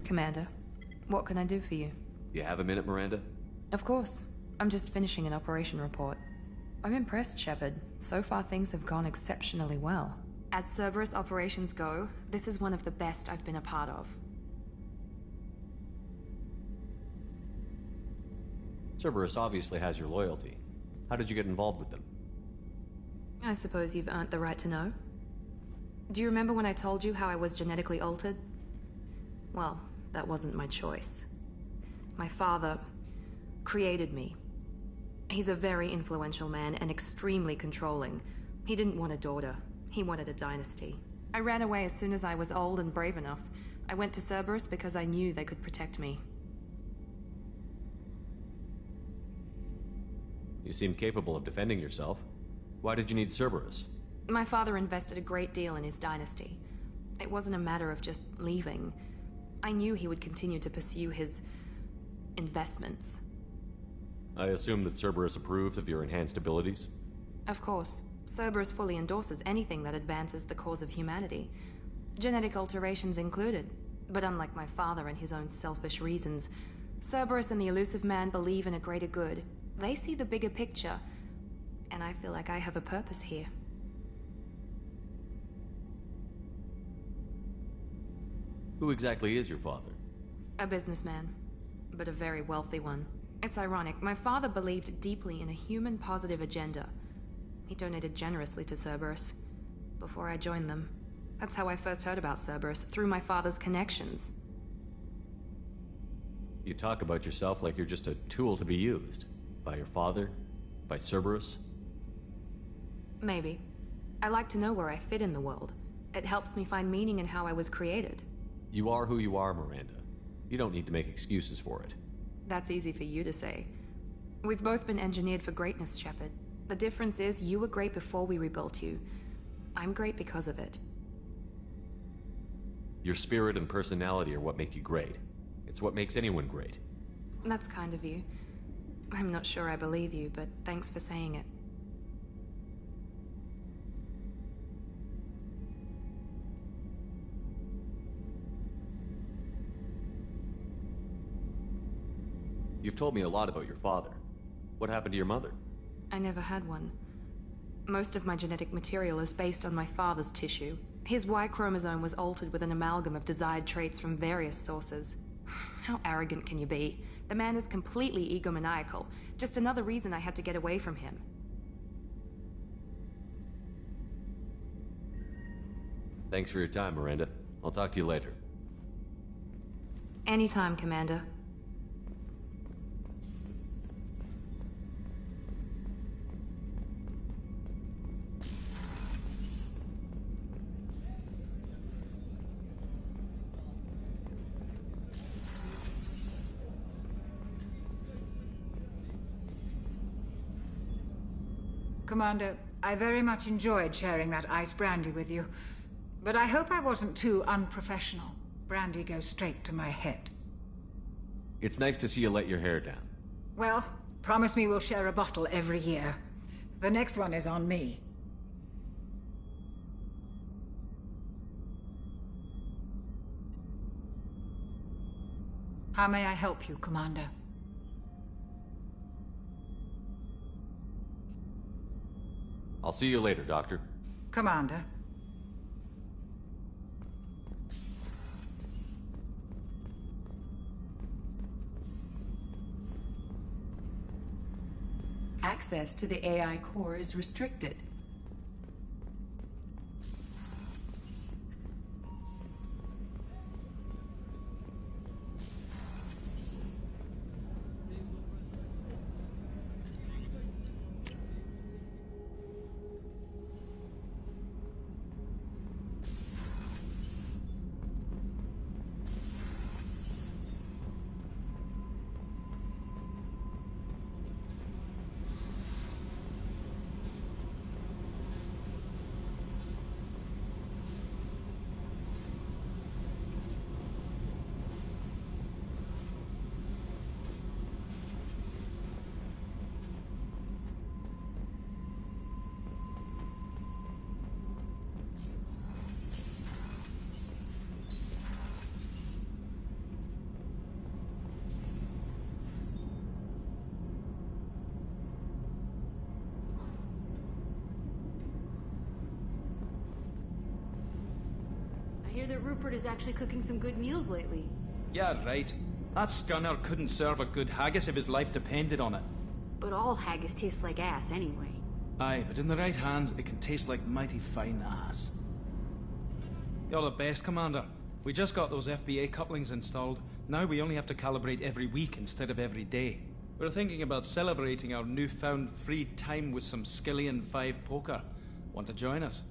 Commander, what can I do for you? You have a minute, Miranda? Of course. I'm just finishing an operation report. I'm impressed, Shepard. So far things have gone exceptionally well. As Cerberus operations go, this is one of the best I've been a part of. Cerberus obviously has your loyalty. How did you get involved with them? I suppose you've earned the right to know. Do you remember when I told you how I was genetically altered? Well, that wasn't my choice. My father created me. He's a very influential man and extremely controlling. He didn't want a daughter. He wanted a dynasty. I ran away as soon as I was old and brave enough. I went to Cerberus because I knew they could protect me. You seem capable of defending yourself. Why did you need Cerberus? My father invested a great deal in his dynasty. It wasn't a matter of just leaving. I knew he would continue to pursue his investments. I assume that Cerberus approved of your enhanced abilities? Of course. Cerberus fully endorses anything that advances the cause of humanity. Genetic alterations included. But unlike my father and his own selfish reasons, Cerberus and the Elusive Man believe in a greater good. They see the bigger picture, and I feel like I have a purpose here. Who exactly is your father? A businessman, but a very wealthy one. It's ironic, my father believed deeply in a human-positive agenda. He donated generously to Cerberus before I joined them. That's how I first heard about Cerberus, through my father's connections. You talk about yourself like you're just a tool to be used. By your father? By Cerberus? Maybe. I like to know where I fit in the world. It helps me find meaning in how I was created. You are who you are, Miranda. You don't need to make excuses for it. That's easy for you to say. We've both been engineered for greatness, Shepard. The difference is you were great before we rebuilt you. I'm great because of it. Your spirit and personality are what make you great. It's what makes anyone great. That's kind of you. I'm not sure I believe you, but thanks for saying it. You've told me a lot about your father. What happened to your mother? I never had one. Most of my genetic material is based on my father's tissue. His Y chromosome was altered with an amalgam of desired traits from various sources. How arrogant can you be? The man is completely egomaniacal. Just another reason I had to get away from him. Thanks for your time, Miranda. I'll talk to you later. Anytime, Commander. Commander, I very much enjoyed sharing that ice brandy with you. But I hope I wasn't too unprofessional. Brandy goes straight to my head. It's nice to see you let your hair down. Well, promise me we'll share a bottle every year. The next one is on me. How may I help you, Commander? I'll see you later, Doctor. Commander. Access to the AI core is restricted. I hear that Rupert is actually cooking some good meals lately. Yeah, right. That scunner couldn't serve a good haggis if his life depended on it. But all haggis tastes like ass anyway. Aye, but in the right hands, it can taste like mighty fine ass. You're the best, Commander. We just got those FBA couplings installed. Now we only have to calibrate every week instead of every day. We're thinking about celebrating our newfound free time with some Skillian 5 poker. Want to join us?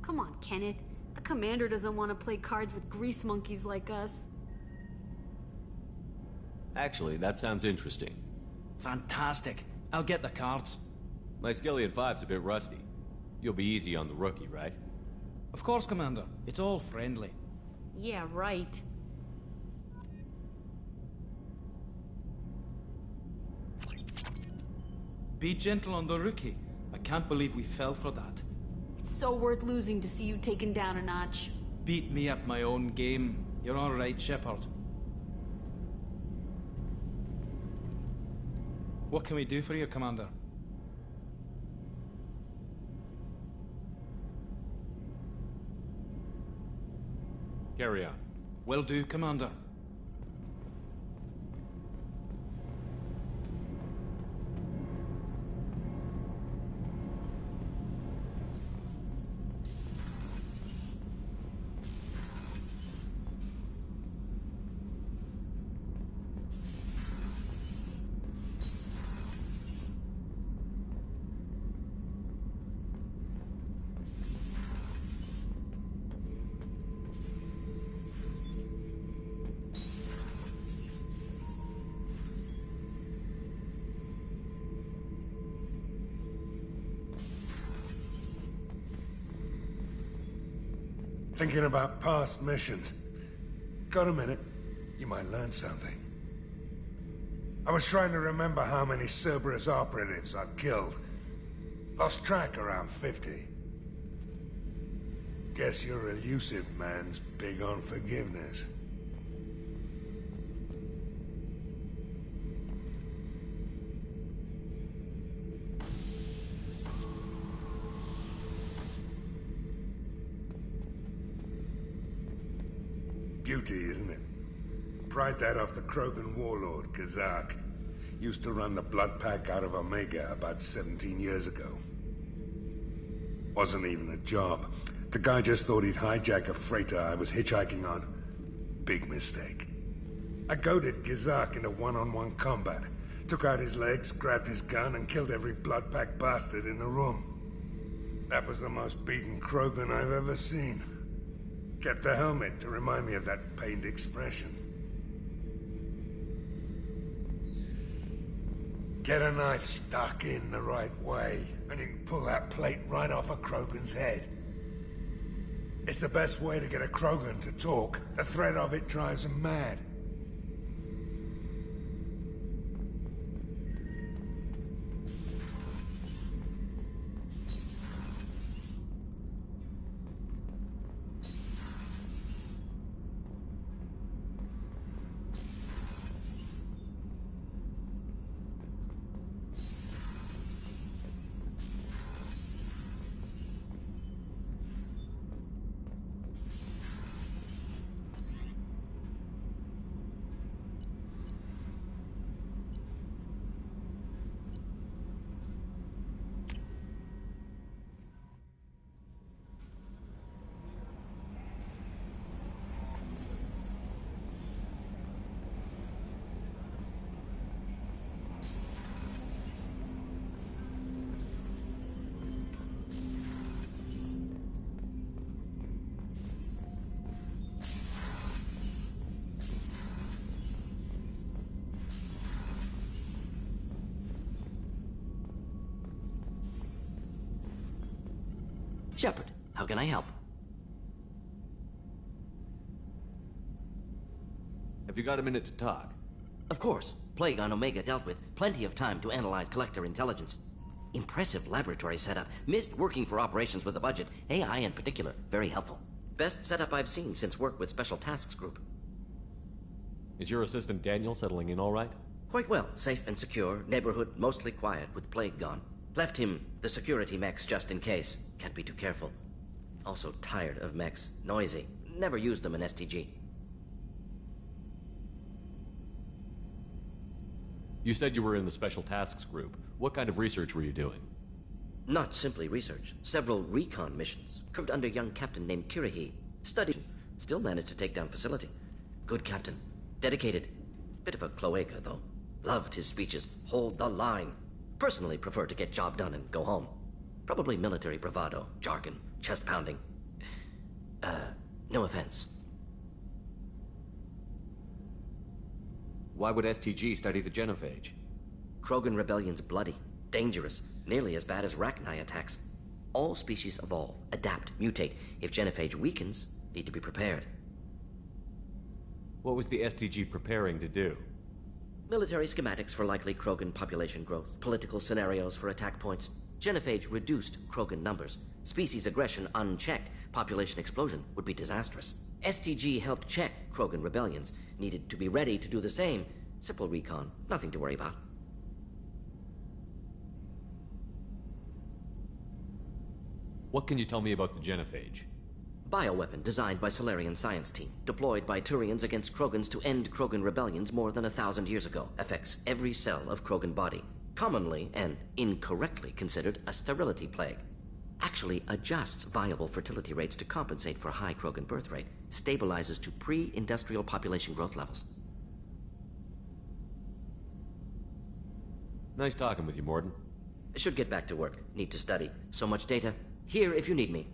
Come on, Kenneth. The commander doesn't want to play cards with grease monkeys like us. Actually, that sounds interesting. Fantastic. I'll get the cards. My Skillian 5's a bit rusty. You'll be easy on the rookie, right? Of course, Commander. It's all friendly. Yeah, right. Be gentle on the rookie. I can't believe we fell for that. It's so worth losing to see you taken down a notch. Beat me at my own game. You're all right, Shepard. What can we do for you, Commander? Carry on. Will do, Commander. Thinking about past missions. Got a minute? You might learn something. I was trying to remember how many Cerberus operatives I've killed. Lost track around 50. Guess your elusive man's big on forgiveness. Beauty, isn't it? Pried that off the Krogan warlord, Kazak. Used to run the blood pack out of Omega about 17 years ago. Wasn't even a job. The guy just thought he'd hijack a freighter I was hitchhiking on. Big mistake. I goaded Kazak into one-on-one combat. Took out his legs, grabbed his gun, and killed every blood pack bastard in the room. That was the most beaten Krogan I've ever seen. Kept a helmet to remind me of that pained expression. Get a knife stuck in the right way, and you can pull that plate right off a Krogan's head. It's the best way to get a Krogan to talk. The threat of it drives him mad. Shepard, how can I help? Have you got a minute to talk? Of course. Plague on Omega dealt with. Plenty of time to analyze collector intelligence. Impressive laboratory setup. Missed working for operations with a budget. AI in particular. Very helpful. Best setup I've seen since work with Special Tasks Group. Is your assistant Daniel settling in all right? Quite well. Safe and secure. Neighborhood mostly quiet with Plague gone. Left him the security mechs just in case. Can't be too careful. Also tired of mechs. Noisy. Never used them in STG. You said you were in the Special Tasks Group. What kind of research were you doing? Not simply research. Several recon missions. Curved under a young captain named Kirihi. Studied. Still managed to take down facility. Good captain. Dedicated. Bit of a cloaca, though. Loved his speeches. Hold the line. Personally prefer to get job done and go home. Probably military bravado, jargon, chest pounding. No offense. Why would STG study the genophage? Krogan rebellion's bloody, dangerous, nearly as bad as Rachni attacks. All species evolve, adapt, mutate. If genophage weakens, need to be prepared. What was the STG preparing to do? Military schematics for likely Krogan population growth, political scenarios for attack points. Genophage reduced Krogan numbers. Species aggression unchecked, population explosion would be disastrous. STG helped check Krogan rebellions, needed to be ready to do the same. Simple recon, nothing to worry about. What can you tell me about the genophage? Bioweapon designed by Solarian science team, deployed by Turians against Krogans to end Krogan rebellions more than 1,000 years ago. Affects every cell of Krogan body. Commonly and incorrectly considered a sterility plague. Actually adjusts viable fertility rates to compensate for high Krogan birth rate. Stabilizes to pre-industrial population growth levels. Nice talking with you, Morden. Should get back to work. Need to study. So much data. Here if you need me.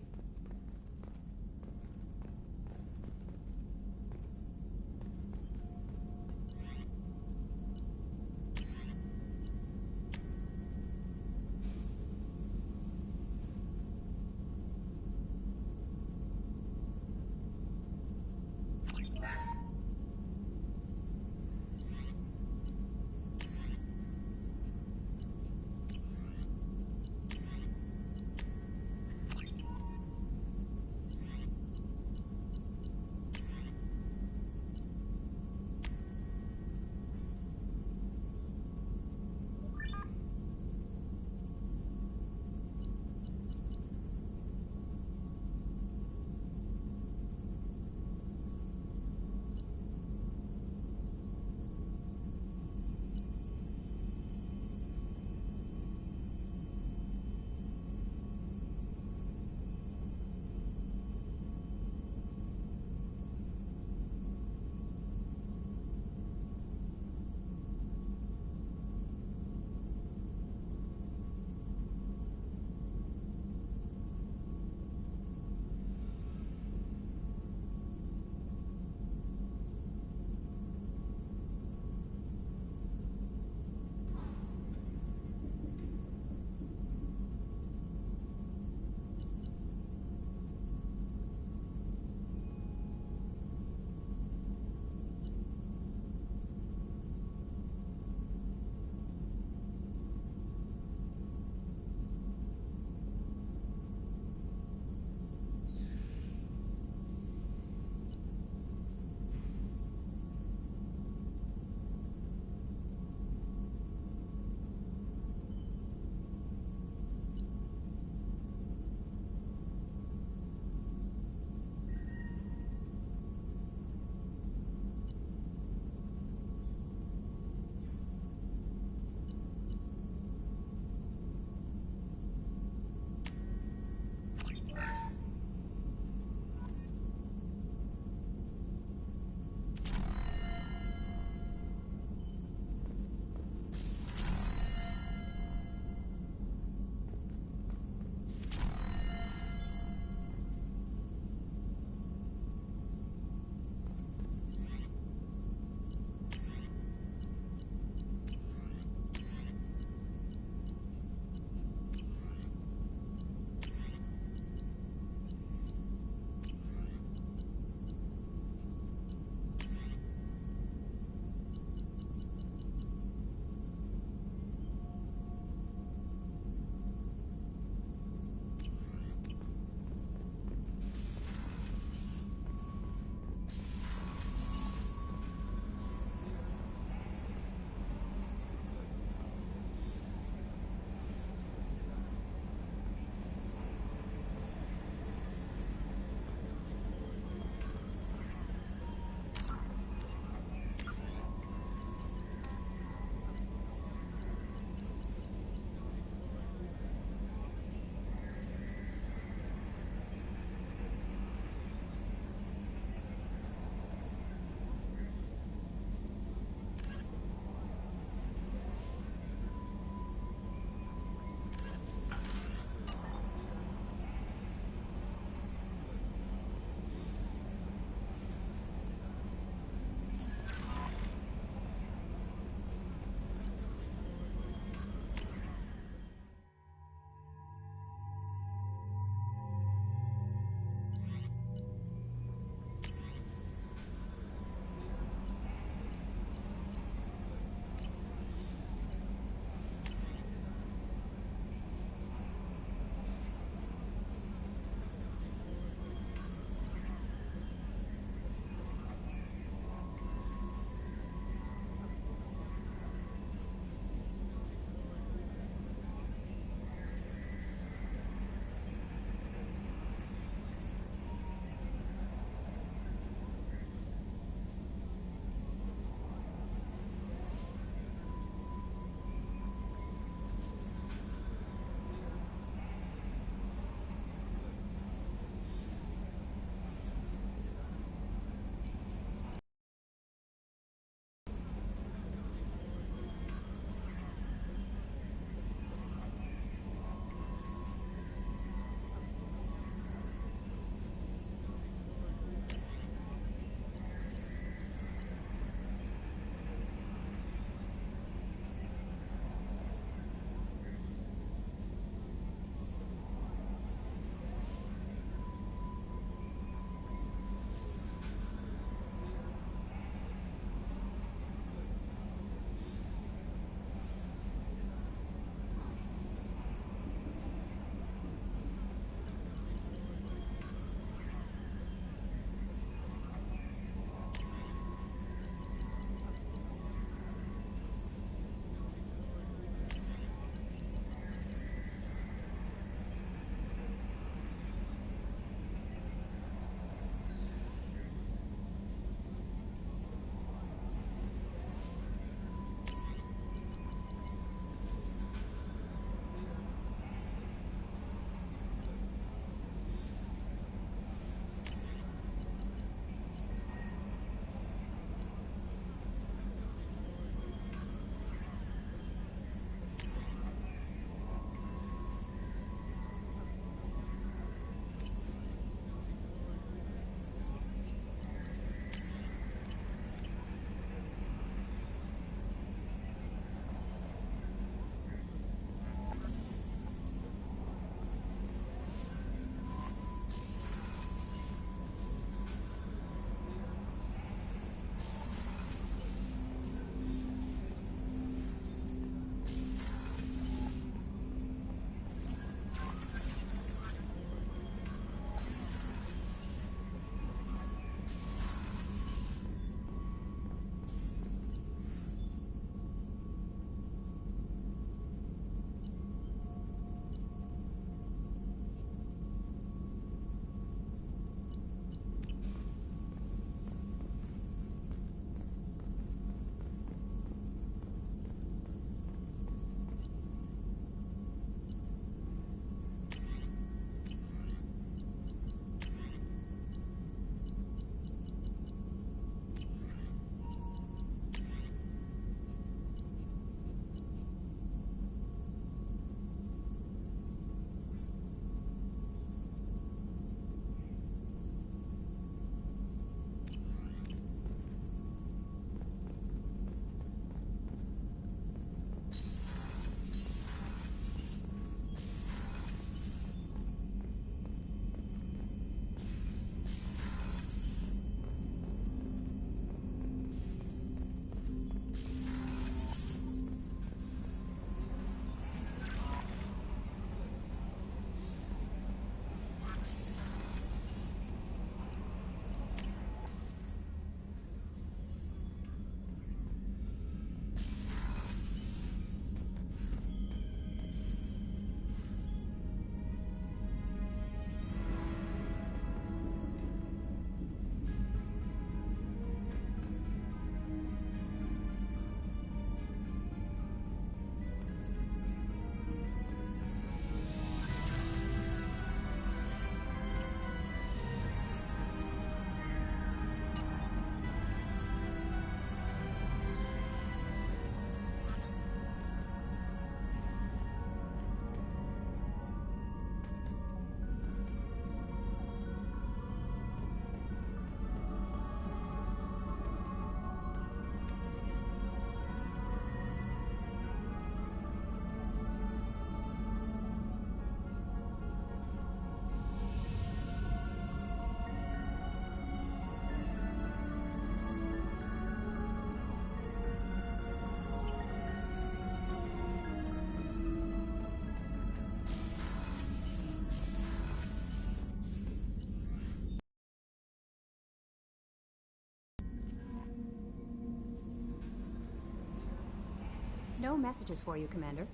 no messages for you, Commander.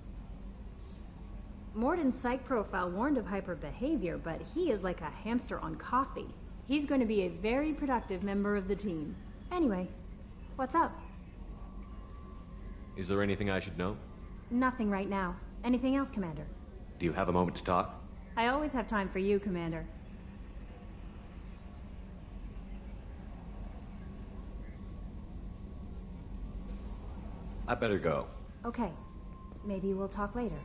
Morden's psych profile warned of hyper behavior, but he is like a hamster on coffee. He's going to be a very productive member of the team. Anyway, what's up? Is there anything I should know? Nothing right now. Anything else, Commander? Do you have a moment to talk? I always have time for you, Commander. I better go. Okay. Maybe we'll talk later.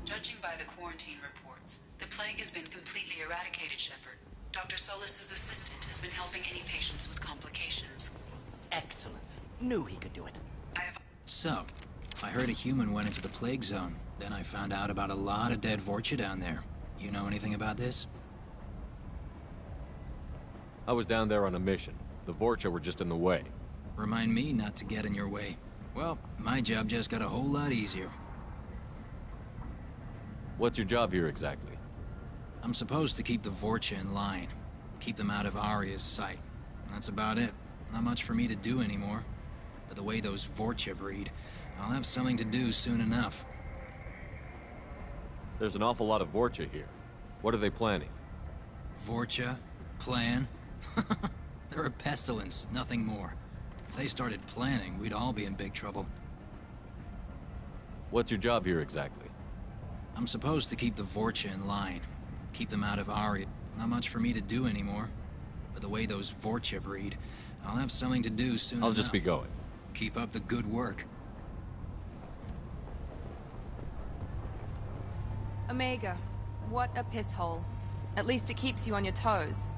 Judging by the quarantine reports, the plague has been completely eradicated, Shepard. Dr. Solis's assistant has been helping any patients with complications. Excellent. Knew he could do it. So, I heard a human went into the plague zone. Then I found out about a lot of dead Vorcha down there. You know anything about this? I was down there on a mission. The Vorcha were just in the way. Remind me not to get in your way. Well, my job just got a whole lot easier. What's your job here exactly? I'm supposed to keep the Vorcha in line. Keep them out of Arya's sight. That's about it. Not much for me to do anymore. But the way those Vorcha breed, I'll have something to do soon enough. There's an awful lot of Vorcha here. What are they planning? Vorcha? Plan? They're a pestilence, nothing more. If they started planning, we'd all be in big trouble. What's your job here exactly? I'm supposed to keep the Vorcha in line. Keep them out of Arya. Not much for me to do anymore. But the way those Vorcha breed, I'll have something to do soon enough. I'll just be going. Keep up the good work. Omega, what a piss hole. At least it keeps you on your toes.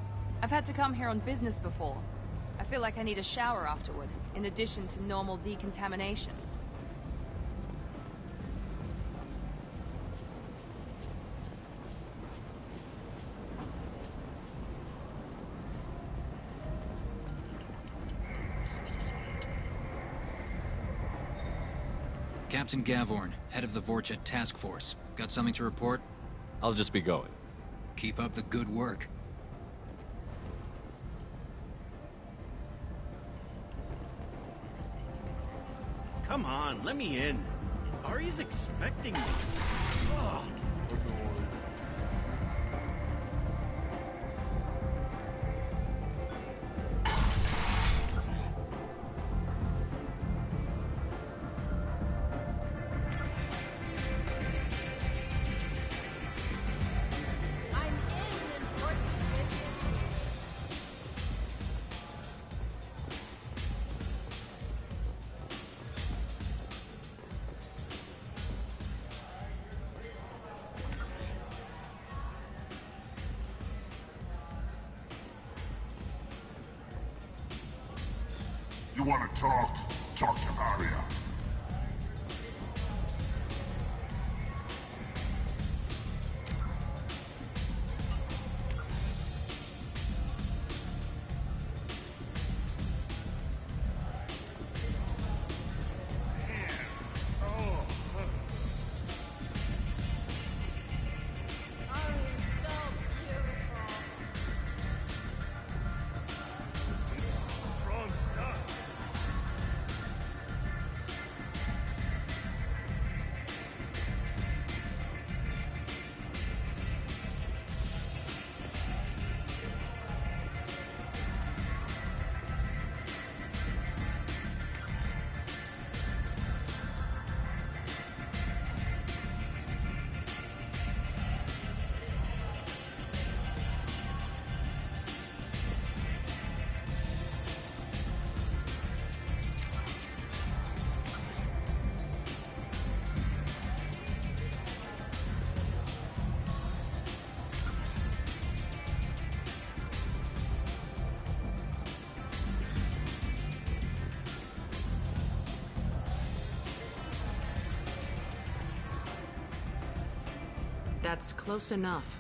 I've had to come here on business before. I feel like I need a shower afterward, in addition to normal decontamination. Captain Gavorn, head of the Vorcha Task Force. Got something to report? I'll just be going. Keep up the good work. Come on, let me in. Arya's expecting me. Ugh. You want to talk? talk to Arya. That's close enough.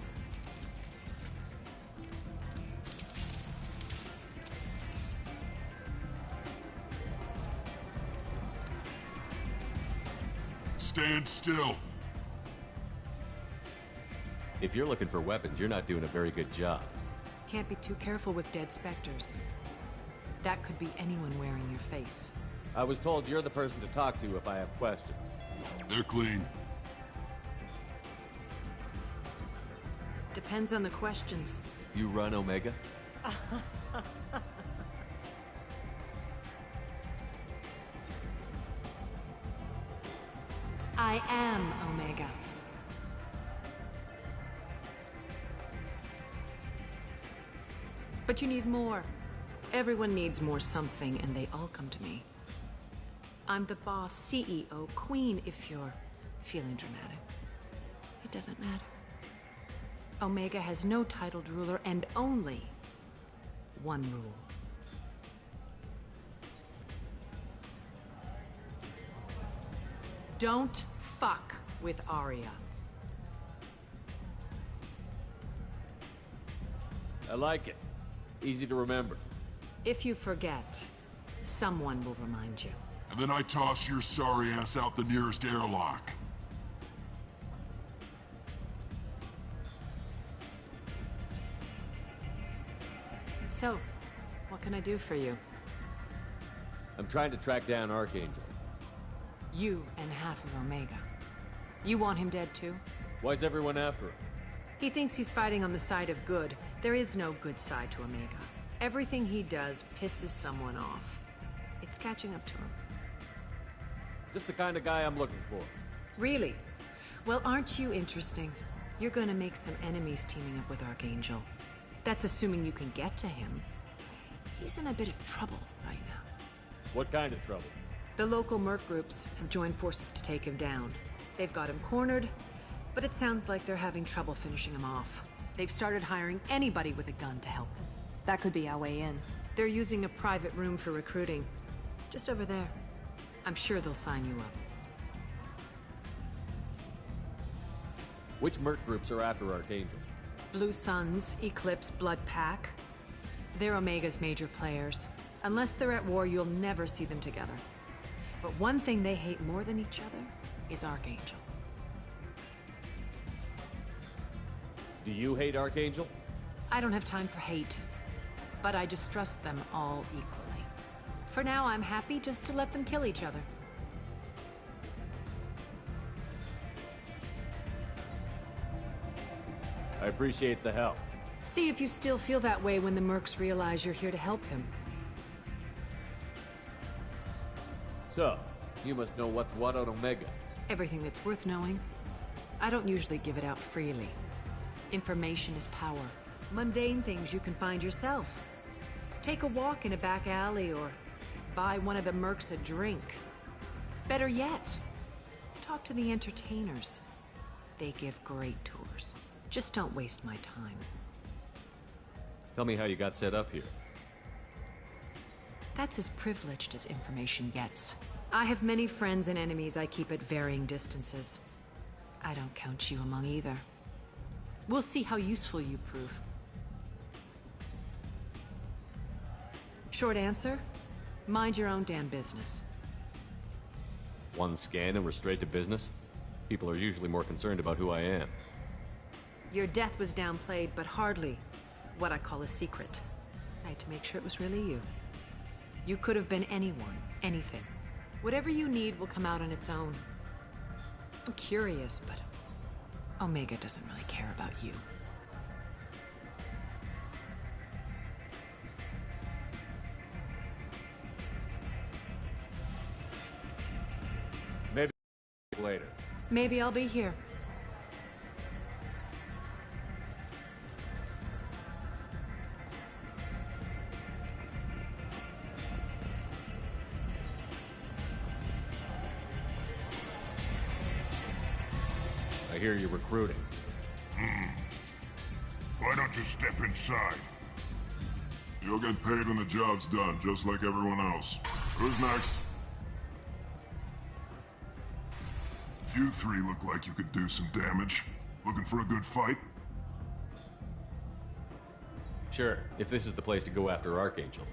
Stand still. If you're looking for weapons, you're not doing a very good job. Can't be too careful with dead specters. That could be anyone wearing your face. I was told you're the person to talk to if I have questions. They're clean. Depends on the questions. You run Omega? I am Omega. But you need more. Everyone needs more something, and they all come to me. I'm the boss, CEO, queen, if you're feeling dramatic. It doesn't matter. Omega has no titled ruler and only one rule. Don't fuck with Arya. I like it. Easy to remember. If you forget, someone will remind you. And then I toss your sorry ass out the nearest airlock. So, what can I do for you? I'm trying to track down Archangel. You and half of Omega. You want him dead too? Why's everyone after him? He thinks he's fighting on the side of good. There is no good side to Omega. Everything he does pisses someone off. It's catching up to him. Just the kind of guy I'm looking for. Really? Well, aren't you interesting? You're gonna make some enemies teaming up with Archangel. That's assuming you can get to him. He's in a bit of trouble right now. What kind of trouble? The local merc groups have joined forces to take him down. They've got him cornered, but it sounds like they're having trouble finishing him off. They've started hiring anybody with a gun to help them. That could be our way in. They're using a private room for recruiting. Just over there. I'm sure they'll sign you up. Which merc groups are after Archangel? Blue Suns, Eclipse, Blood Pack. They're Omega's major players. Unless they're at war, you'll never see them together. But one thing they hate more than each other is Archangel. Do you hate Archangel? I don't have time for hate, but I distrust them all equally. For now, I'm happy just to let them kill each other. I appreciate the help. See if you still feel that way when the mercs realize you're here to help him. So, you must know what's what on Omega. Everything that's worth knowing. I don't usually give it out freely. Information is power. Mundane things you can find yourself. Take a walk in a back alley or buy one of the mercs a drink. Better yet, talk to the entertainers. They give great tours. Just don't waste my time. Tell me how you got set up here. That's as privileged as information gets. I have many friends and enemies I keep at varying distances. I don't count you among either. We'll see how useful you prove. Short answer, mind your own damn business. One scan and we're straight to business? People are usually more concerned about who I am. Your death was downplayed, but hardly what I call a secret. I had to make sure it was really you. You could have been anyone, anything. Whatever you need will come out on its own. I'm curious, but Omega doesn't really care about you. Maybe later. Maybe I'll be here. I hear you're recruiting. Why don't you step inside? You'll get paid when the job's done, just like everyone else. Who's next? You three look like you could do some damage. Looking for a good fight? Sure, if this is the place to go after Archangel.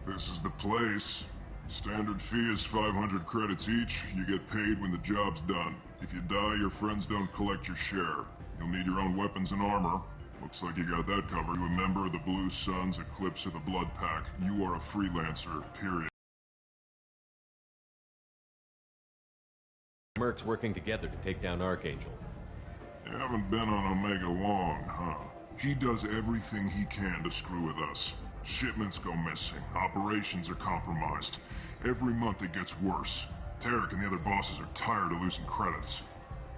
This is the place. Standard fee is 500 credits each. You get paid when the job's done. If you die, your friends don't collect your share. You'll need your own weapons and armor. Looks like you got that covered. You a member of the Blue Suns, Eclipse, or the Blood Pack. You are a freelancer, period. Mercs working together to take down Archangel. You haven't been on Omega long, huh? He does everything he can to screw with us. Shipments go missing. Operations are compromised. Every month it gets worse. Tarek and the other bosses are tired of losing credits.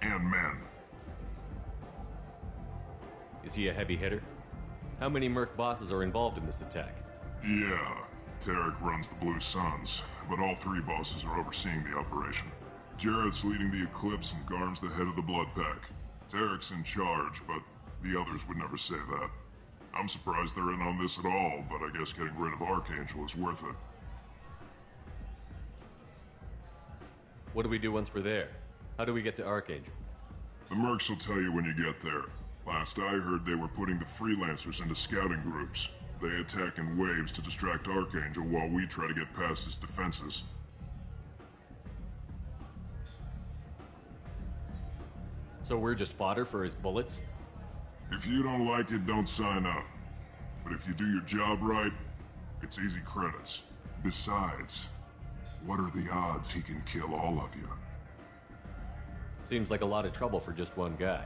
And men. Is he a heavy hitter? How many Merc bosses are involved in this attack? Yeah, Tarek runs the Blue Suns, but all three bosses are overseeing the operation. Jarrett's leading the Eclipse and Garm's the head of the Blood Pack. Tarek's in charge, but the others would never say that. I'm surprised they're in on this at all, but I guess getting rid of Archangel is worth it. What do we do once we're there? How do we get to Archangel? The Mercs will tell you when you get there. Last I heard, they were putting the freelancers into scouting groups. They attack in waves to distract Archangel while we try to get past his defenses. So we're just fodder for his bullets? If you don't like it, don't sign up. But if you do your job right, it's easy credits. Besides, what are the odds he can kill all of you? Seems like a lot of trouble for just one guy.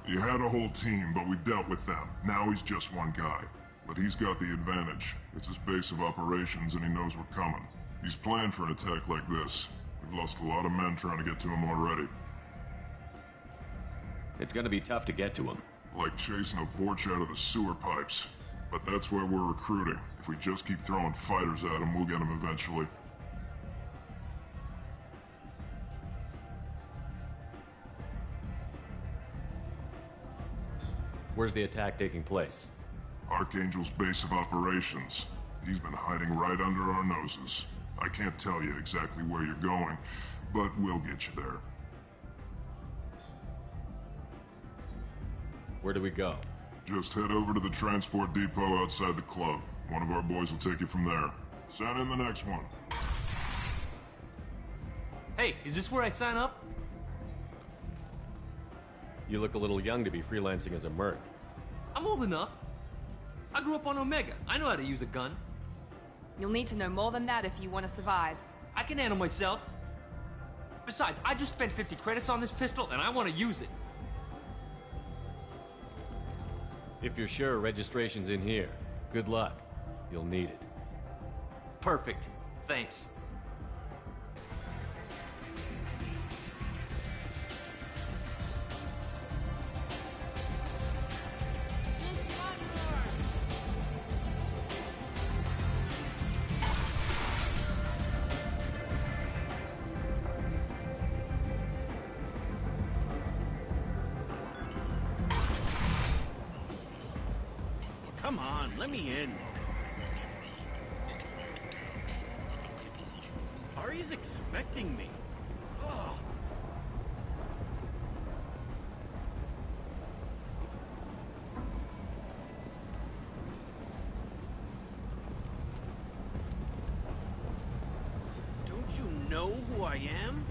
You had a whole team, but we've dealt with them. Now he's just one guy. But he's got the advantage. It's his base of operations and he knows we're coming. He's planned for an attack like this. We've lost a lot of men trying to get to him already. It's gonna be tough to get to him. Like chasing a Vorch out of the sewer pipes. But that's why we're recruiting. If we just keep throwing fighters at him, we'll get him eventually. Where's the attack taking place? Archangel's base of operations. He's been hiding right under our noses. I can't tell you exactly where you're going, but we'll get you there. Where do we go? Just head over to the transport depot outside the club. One of our boys will take you from there. Send in the next one. Hey, is this where I sign up? You look a little young to be freelancing as a merc. I'm old enough. I grew up on Omega. I know how to use a gun. You'll need to know more than that if you want to survive. I can handle myself. Besides, I just spent 50 credits on this pistol and I want to use it. If you're sure registration's in here, good luck. You'll need it. Perfect. Thanks. Come on, let me in. Ari's expecting me. Ugh. Don't you know who I am?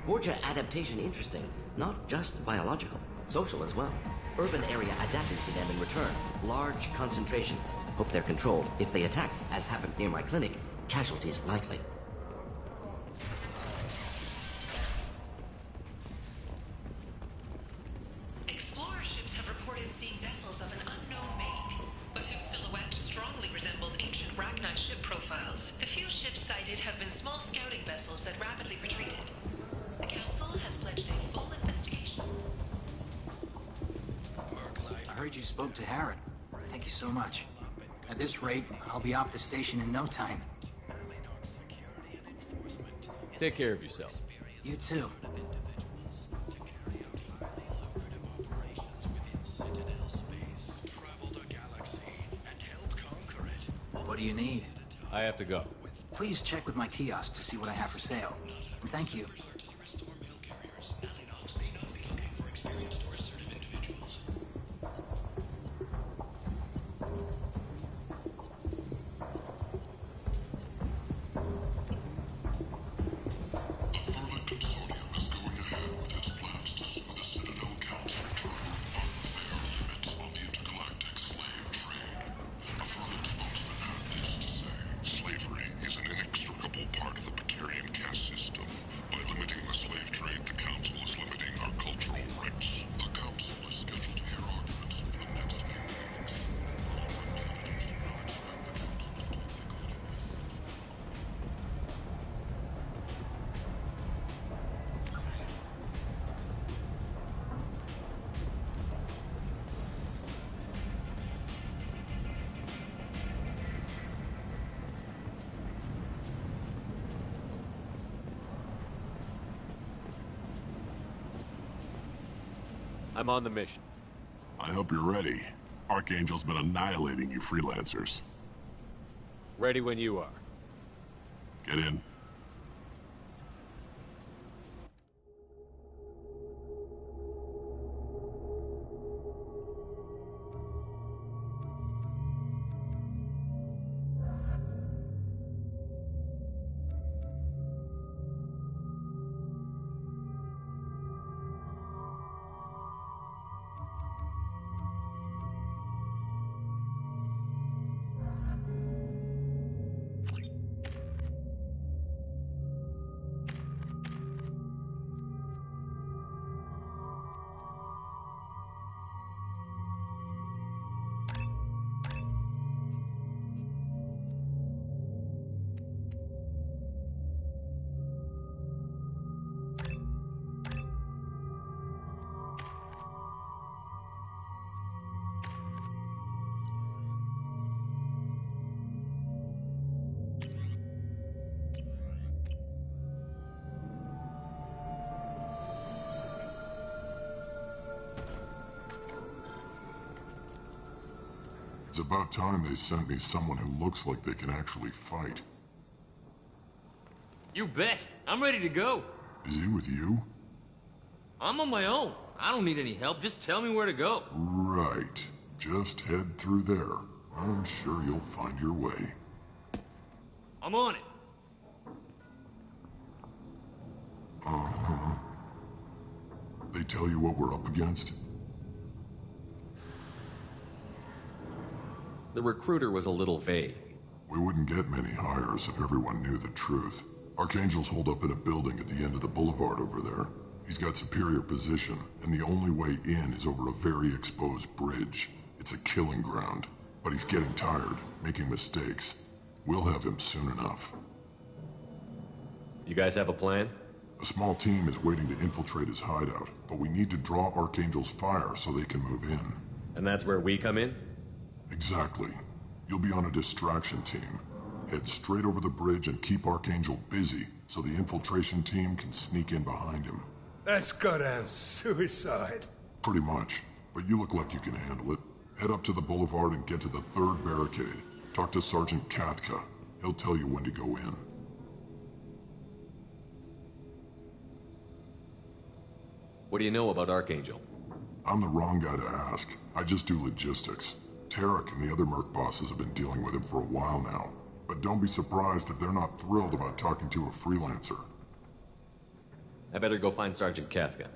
Vorcha adaptation interesting, not just biological, social as well. Urban area adapting to them in return. Large concentration. Hope they're controlled. If they attack, as happened near my clinic, casualties likely. Explorer ships have reported seeing vessels of an unknown make, but whose silhouette strongly resembles ancient Ragni ship profiles. The few ships sighted have been small scouting vessels that rapidly retreated. The Council has pledged a full investigation. I heard you spoke to Harrod. Thank you so much. At this rate, I'll be off the station in no time. Take care of yourself. You too. What do you need? I have to go. Please check with my kiosk to see what I have for sale. Thank you. I'm on the mission. I hope you're ready. Archangel's been annihilating you freelancers. Ready when you are. Get in. It's about time they sent me someone who looks like they can actually fight. You bet. I'm ready to go. Is he with you? I'm on my own. I don't need any help. Just tell me where to go. Right. Just head through there. I'm sure you'll find your way. I'm on it. Uh-huh. They tell you what we're up against? The recruiter was a little vague. We wouldn't get many hires if everyone knew the truth. Archangel's holed up in a building at the end of the boulevard over there. He's got superior position, and the only way in is over a very exposed bridge. It's a killing ground. But he's getting tired, making mistakes. We'll have him soon enough. You guys have a plan? A small team is waiting to infiltrate his hideout, but we need to draw Archangel's fire so they can move in. And that's where we come in? Exactly. You'll be on a distraction team. Head straight over the bridge and keep Archangel busy so the infiltration team can sneak in behind him. That's goddamn suicide. Pretty much, but you look like you can handle it. Head up to the boulevard and get to the third barricade. Talk to Sergeant Kathka. He'll tell you when to go in. What do you know about Archangel? I'm the wrong guy to ask. I just do logistics. Tarek and the other merc bosses have been dealing with him for a while now. But don't be surprised if they're not thrilled about talking to a freelancer. I better go find Sergeant Kathka.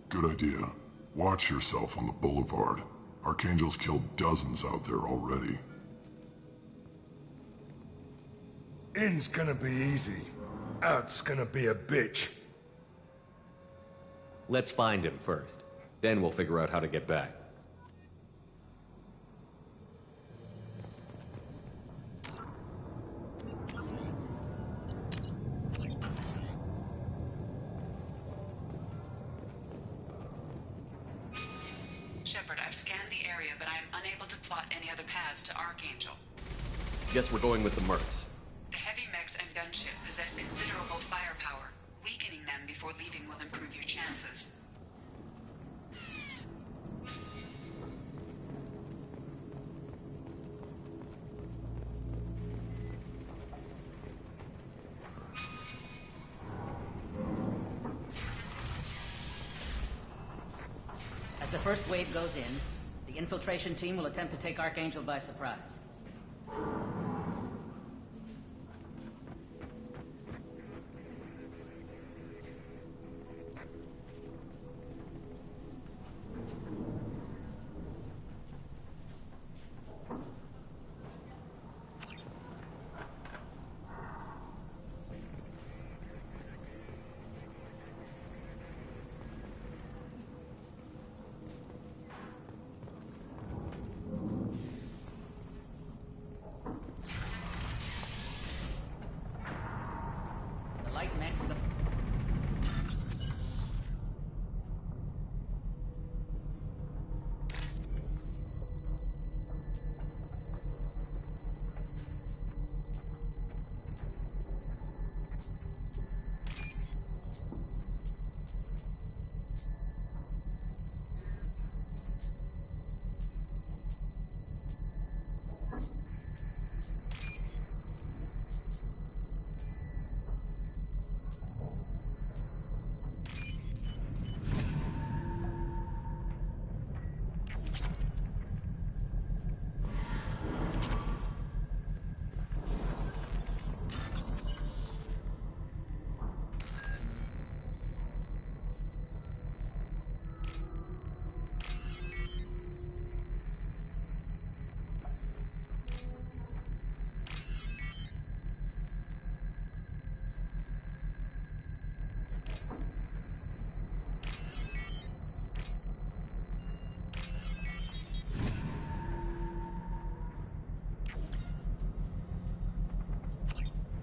Good idea. Watch yourself on the boulevard. Archangel's killed dozens out there already. In's gonna be easy. Out's gonna be a bitch. Let's find him first. Then we'll figure out how to get back. Shepard, I've scanned the area, but I am unable to plot any other paths to Archangel. Guess we're going with the mercs. The heavy mechs and gunship possess considerable firepower. Weakening them before leaving will improve your chances. As the first wave goes in, the infiltration team will attempt to take Archangel by surprise.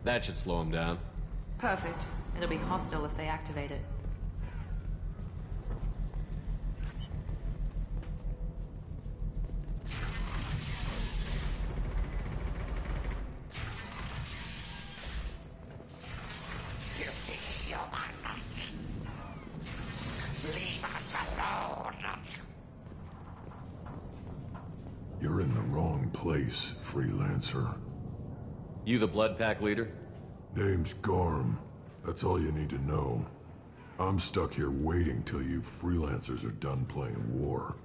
That should slow him down. Perfect. It'll be hostile if they activate it. Leave us alone. You're in the wrong place, freelancer. You the Blood Pack leader? Name's Garm. That's all you need to know. I'm stuck here waiting till you freelancers are done playing war.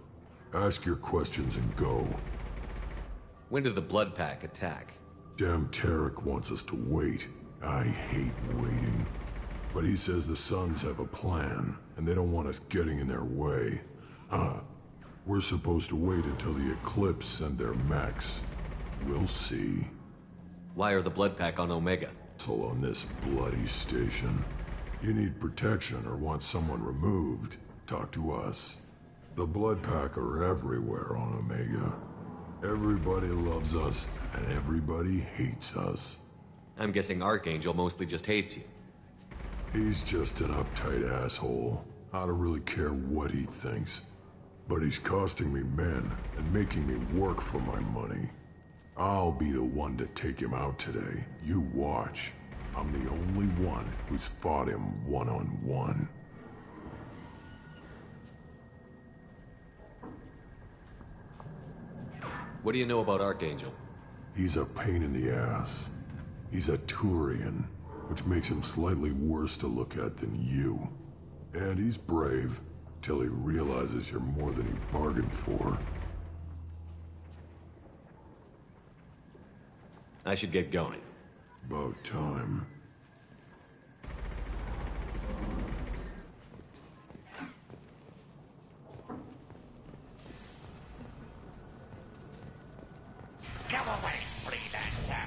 Ask your questions and go. When did the Blood Pack attack? Damn Tarek wants us to wait. I hate waiting. But he says the Suns have a plan, and they don't want us getting in their way. We're supposed to wait until the Eclipse send their mechs. We'll see. Why are the Blood Pack on Omega? So on this bloody station. You need protection or want someone removed, talk to us. The Blood Pack are everywhere on Omega. Everybody loves us, and everybody hates us. I'm guessing Archangel mostly just hates you. He's just an uptight asshole. I don't really care what he thinks. But he's costing me men and making me work for my money. I'll be the one to take him out today. You watch. I'm the only one who's fought him one-on-one. What do you know about Archangel? He's a pain in the ass. He's a Turian, which makes him slightly worse to look at than you. And he's brave, till he realizes you're more than he bargained for. I should get going. About time. Go away, freelancer!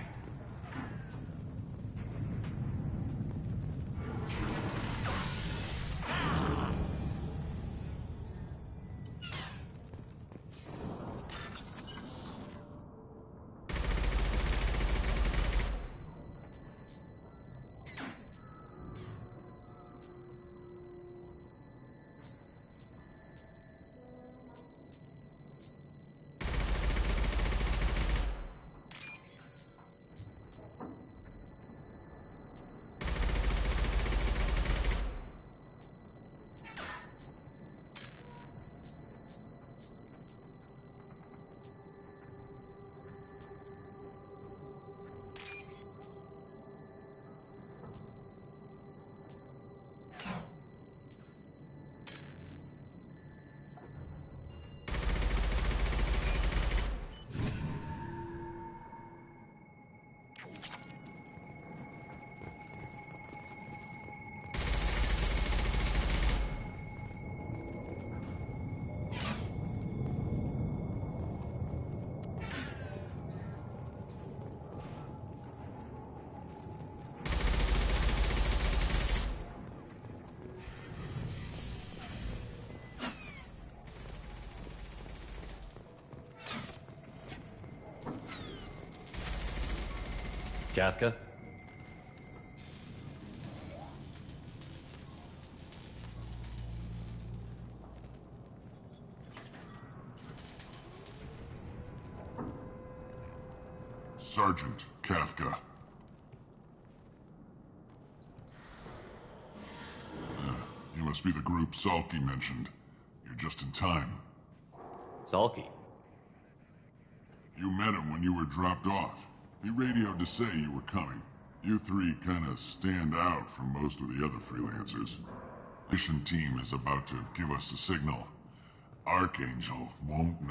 Kafka? Sergeant Kafka. You must be the group Salky mentioned. You're just in time. Salky? You met him when you were dropped off. He radioed to say you were coming. You three kinda stand out from most of the other freelancers. Mission team is about to give us a signal. Archangel won't know.